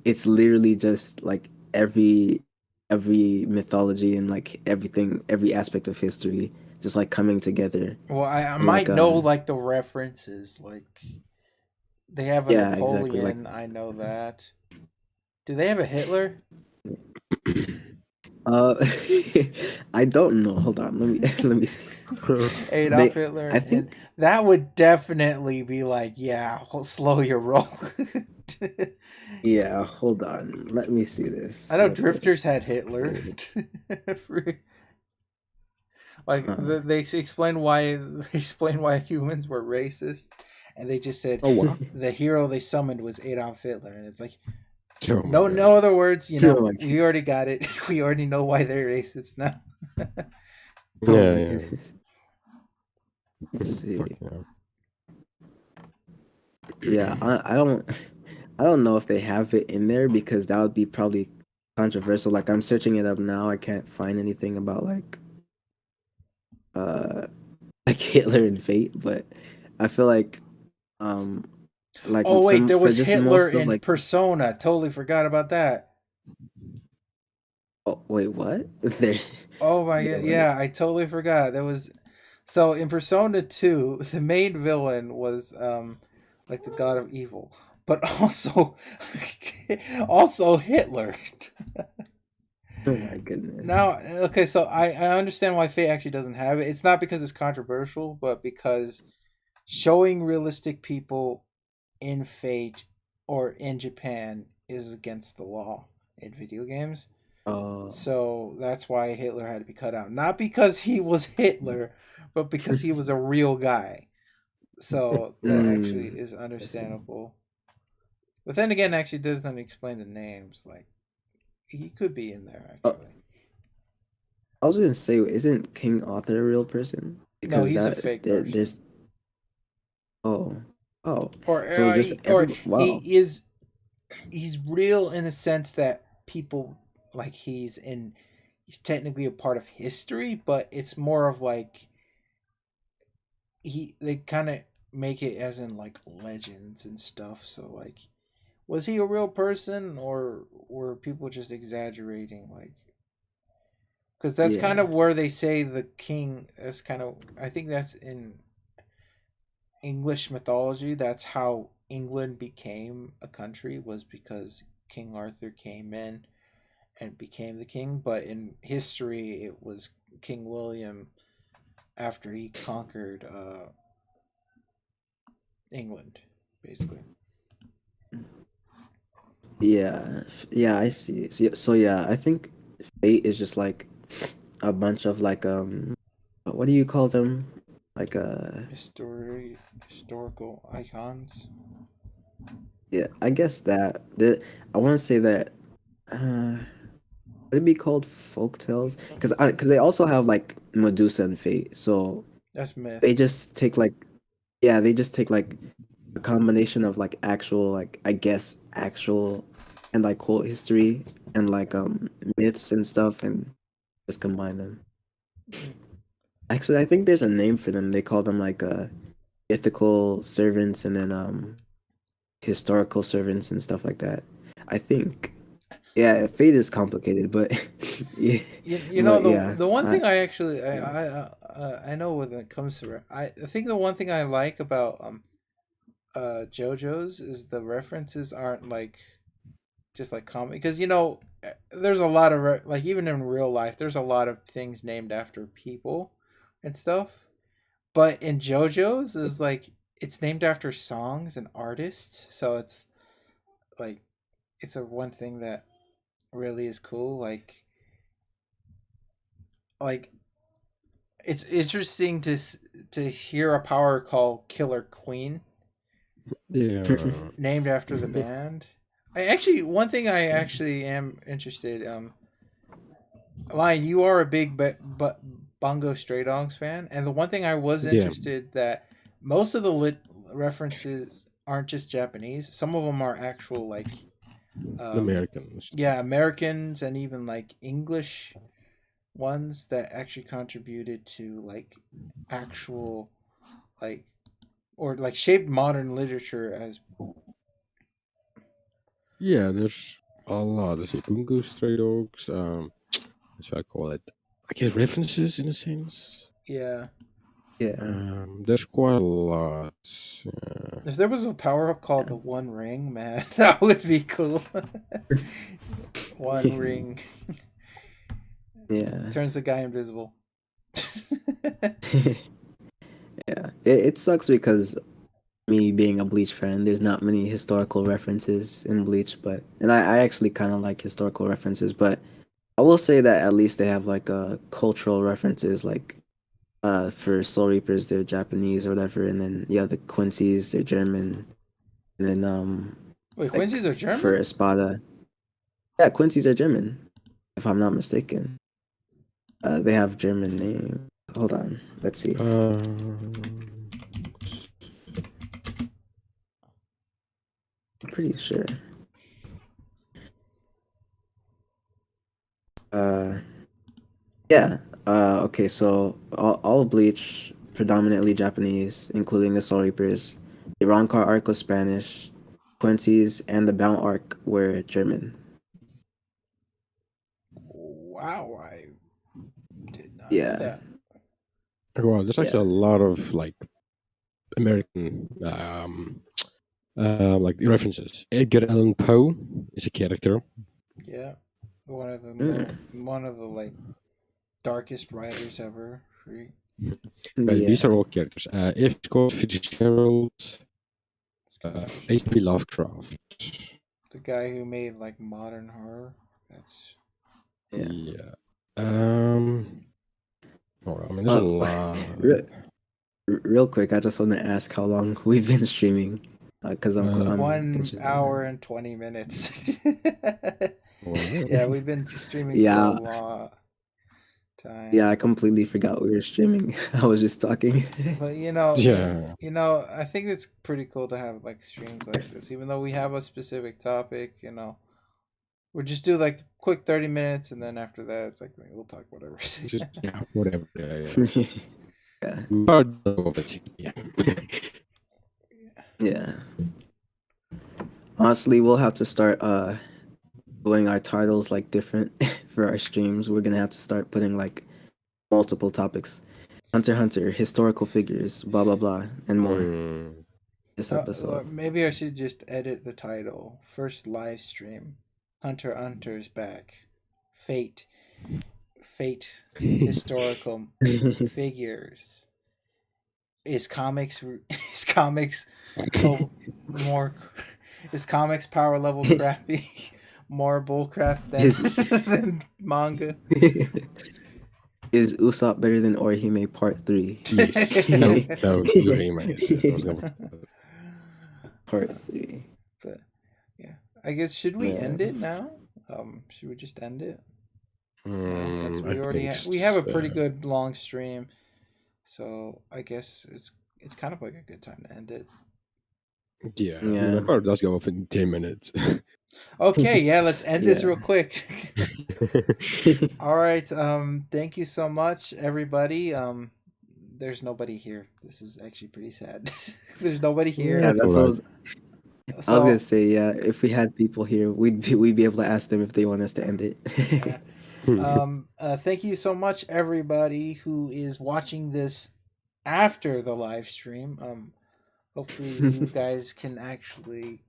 it's literally just like every mythology and like everything, every aspect of history, just like coming together
Well, I
and like
might know like the references. Like they have a
yeah, exactly like
Napoleon. I know that. Do they have a Hitler?
uh I don't know. Hold on, let me let me see.
Adolf
They
Hitler,
I
and
think
that would definitely be like, yeah, slow your roll.
yeah, hold on. Let me see this
I know
real quick.
Drifters had Hitler. Like
Huh.
they explained why humans were racist, and they just said
Oh, wow.
the hero they summoned was Adolf Hitler, and it's like
Oh, my
no
God.
other words.
Oh my
We already got it. We already know why they're racist now.
oh
Yeah,
my
yeah.
goodness. Let's
Fuck
see.
yeah.
Yeah, I don't know if they have it in there because that would be probably controversial. Like I'm searching it up now. I can't find anything about uh like Hitler and Fate, but I feel um like
Oh wait, there
for
was
just
Hitler
most of
in
like
Persona. Totally forgot about that.
oh wait, what? There
Oh my
yeah,
god,
wait.
yeah, I totally forgot. There was so in Persona 2, the main villain was like the god of evil, but also also Hitler.
Oh my goodness.
Now, okay, so I understand why Fate actually doesn't have it. It's not because it's controversial, but because showing realistic people in Fate or in Japan is against the law in video games.
Oh.
So that's why Hitler had to be cut out. Not because he was Hitler, but because he was a real guy. So that actually
Mm,
is
I see.
understandable. But then again, actually doesn't explain the names. Like he could be in there
Oh,
actually.
I was gonna say, isn't King Arthur a real person?
No,
Because
he's a
that
fake person.
there's oh oh,
Or
so just
or
every wow.
he's real in a sense that people like he's technically a part of history, but it's more of like they kind of make it as in like legends and stuff. So like, was he a real person or were people just exaggerating? Like, because that's kind
Yeah.
of where they say the king. That's kind of I think that's in English mythology. That's how England became a country was because King Arthur came in and became the king. But in history, it was King William after he conquered England, basically.
Yeah, yeah, I see. So yeah, I think fate is just like a bunch of like what do you call them? Like
Historical icons.
yeah, I guess that I want to say that uh would it be called folk tales? Because they also have like Medusa and Fate, so
That's myth.
they just take like yeah, they just take like a combination of like actual like I guess actual and like quote history and like myths and stuff and just combine them. Actually, I think there's a name for them. They call them like ethical servants and then historical servants and stuff like that. I think. Yeah, fate is complicated, but yeah,
You know
but yeah,
the one thing I actually I know when it comes to I think the one thing I like about JoJo's is the references aren't like just like comic because there's a lot of like even in real life there's a lot of things named after people and stuff, but in JoJo's is like it's named after songs and artists, so it's like it's a one thing that really is cool. Like it's interesting to hear a power called Killer Queen
Yeah.
named after the band. I actually one thing I actually am interested. Lion, you are a big but Bongo Stray Dogs fan, and the one thing I was
Yeah.
interested that most of the lit references aren't just Japanese. Some of them are actual like
Americans.
yeah, Americans and even like English ones that actually contributed to like actual like or like shaped modern literature as
Yeah, there's a lot. There's Bungo Stray Dogs. What should I call it? I guess references in a sense.
yeah.
yeah,
There's quite a lot.
If there was a power up called the One Ring, man, that would be cool. One ring
yeah.
turns the guy invisible.
Yeah, it sucks because me being a Bleach fan, there's not many historical references in Bleach, but and I actually kind of like historical references, but I will say that at least they have like cultural references, like for Soul Reapers they're Japanese or whatever, and then yeah the Quincy's they're German, and then
Wait,
like
Quincy's are
for
German?
Espada, yeah Quincy's are German, if I'm not mistaken. They have German name. Hold on, let's see. I'm pretty sure. Uh, yeah. Okay, so all of Bleach predominantly Japanese, including the Soul Reapers. The Roncar arc was Spanish. Quincy's and the Bound arc were German.
Wow, I did not know
Yeah.
that.
Well, there's actually
Yeah.
a lot of like American like references. Edgar Allan Poe is a character.
Yeah, one of the one of the like darkest writers ever.
These
Yeah.
are all characters. F. Scott Fitzgerald, H.P. Lovecraft.
The guy who made like modern horror. That's
Yeah.
Yeah. Well, I mean, there's a lot.
Real quick, I just want to ask how long we've been streaming, because I'm
1 hour and 20 minutes. Yeah, we've been streaming
Yeah.
for a long time.
Yeah, I completely forgot we were streaming. I was just talking.
But
Yeah.
I think it's pretty cool to have like streams like this, even though we have a specific topic. We'll just do like quick 30 minutes, and then after that, it's like we'll talk whatever.
Just yeah, whatever. Yeah.
Yeah.
We are done with it. Yeah.
Yeah. Honestly, we'll have to start doing our titles like different for our streams. We're gonna have to start putting like multiple topics. Hunter x Hunter, historical figures, blah blah blah, and more. This episode.
Maybe I should just edit the title. First live stream. Hunter x Hunter's back. Fate. Historical figures. Is comics more is comics power level crappy more bullcrap than manga?
Is Usopp better than Orihime Part 3?
Yes. No,
Part 3.
But yeah, I guess should we end it now? Should we just end it? Since
I think
we have a pretty
so.
good long stream, so I guess it's kind of like a good time to end it.
Yeah,
Yeah.
the car does go off in 10 minutes.
Okay, yeah, let's end this
Yeah.
real quick. All right, thank you so much, everybody. There's nobody here. This is actually pretty sad. There's nobody here.
Yeah, that's what
Alright.
I was
So,
gonna say. Yeah, if we had people here, we'd be able to ask them if they want us to end it.
yeah. Thank you so much, everybody who is watching this after the live stream. Hopefully you guys can actually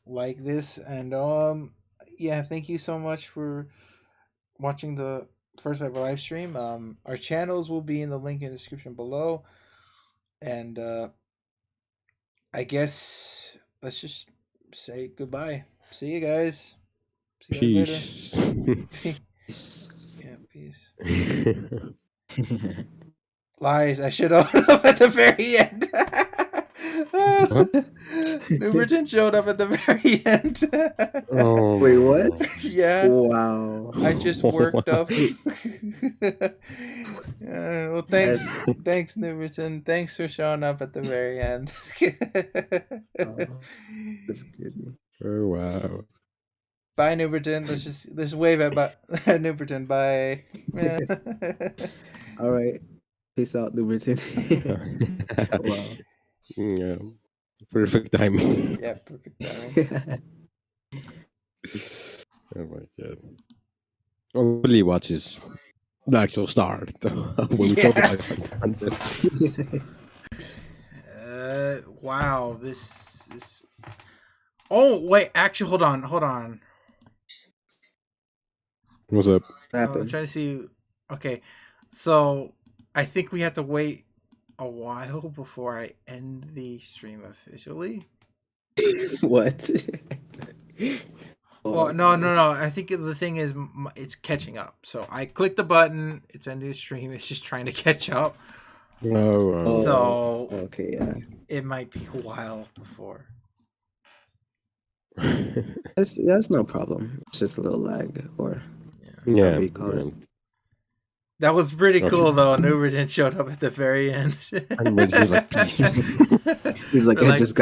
like this, and yeah, thank you so much for watching the first ever live stream. Our channels will be in the link in the description below, and I guess let's just say goodbye. See you guys. See you guys
Peace.
later. Yeah, peace. Lies. I should open up at the very end. Newberton showed up at the very end.
Oh,
Wait, what?
Yeah.
Wow.
I just worked up. Well, thanks, Newberton. Thanks for showing up at the very end.
That's crazy.
Oh, wow.
Bye, Newberton. Let's wave at Newberton. Bye.
All right. Peace out, Newberton. Wow.
Yeah. Perfect timing.
Yeah, perfect timing.
Oh my god. Hopefully watches the actual start when we talk
Yeah.
about content.
Wow, this is. Oh wait, actually, hold on.
What's up?
What
I'm
happened?
trying to see. Okay, so I think we have to wait a while before I end the stream officially.
What?
Oh no. I think the thing is it's catching up. So I click the button. It's ending the stream. It's just trying to catch up.
Oh,
So
Okay, yeah.
it might be a while before.
That's no problem. It's just a little lag, or
yeah.
whatever you call it.
That was pretty
Gotcha.
cool though. Newberton showed up at the very end.
And we're just like, peace.
He's like,
We're
I just got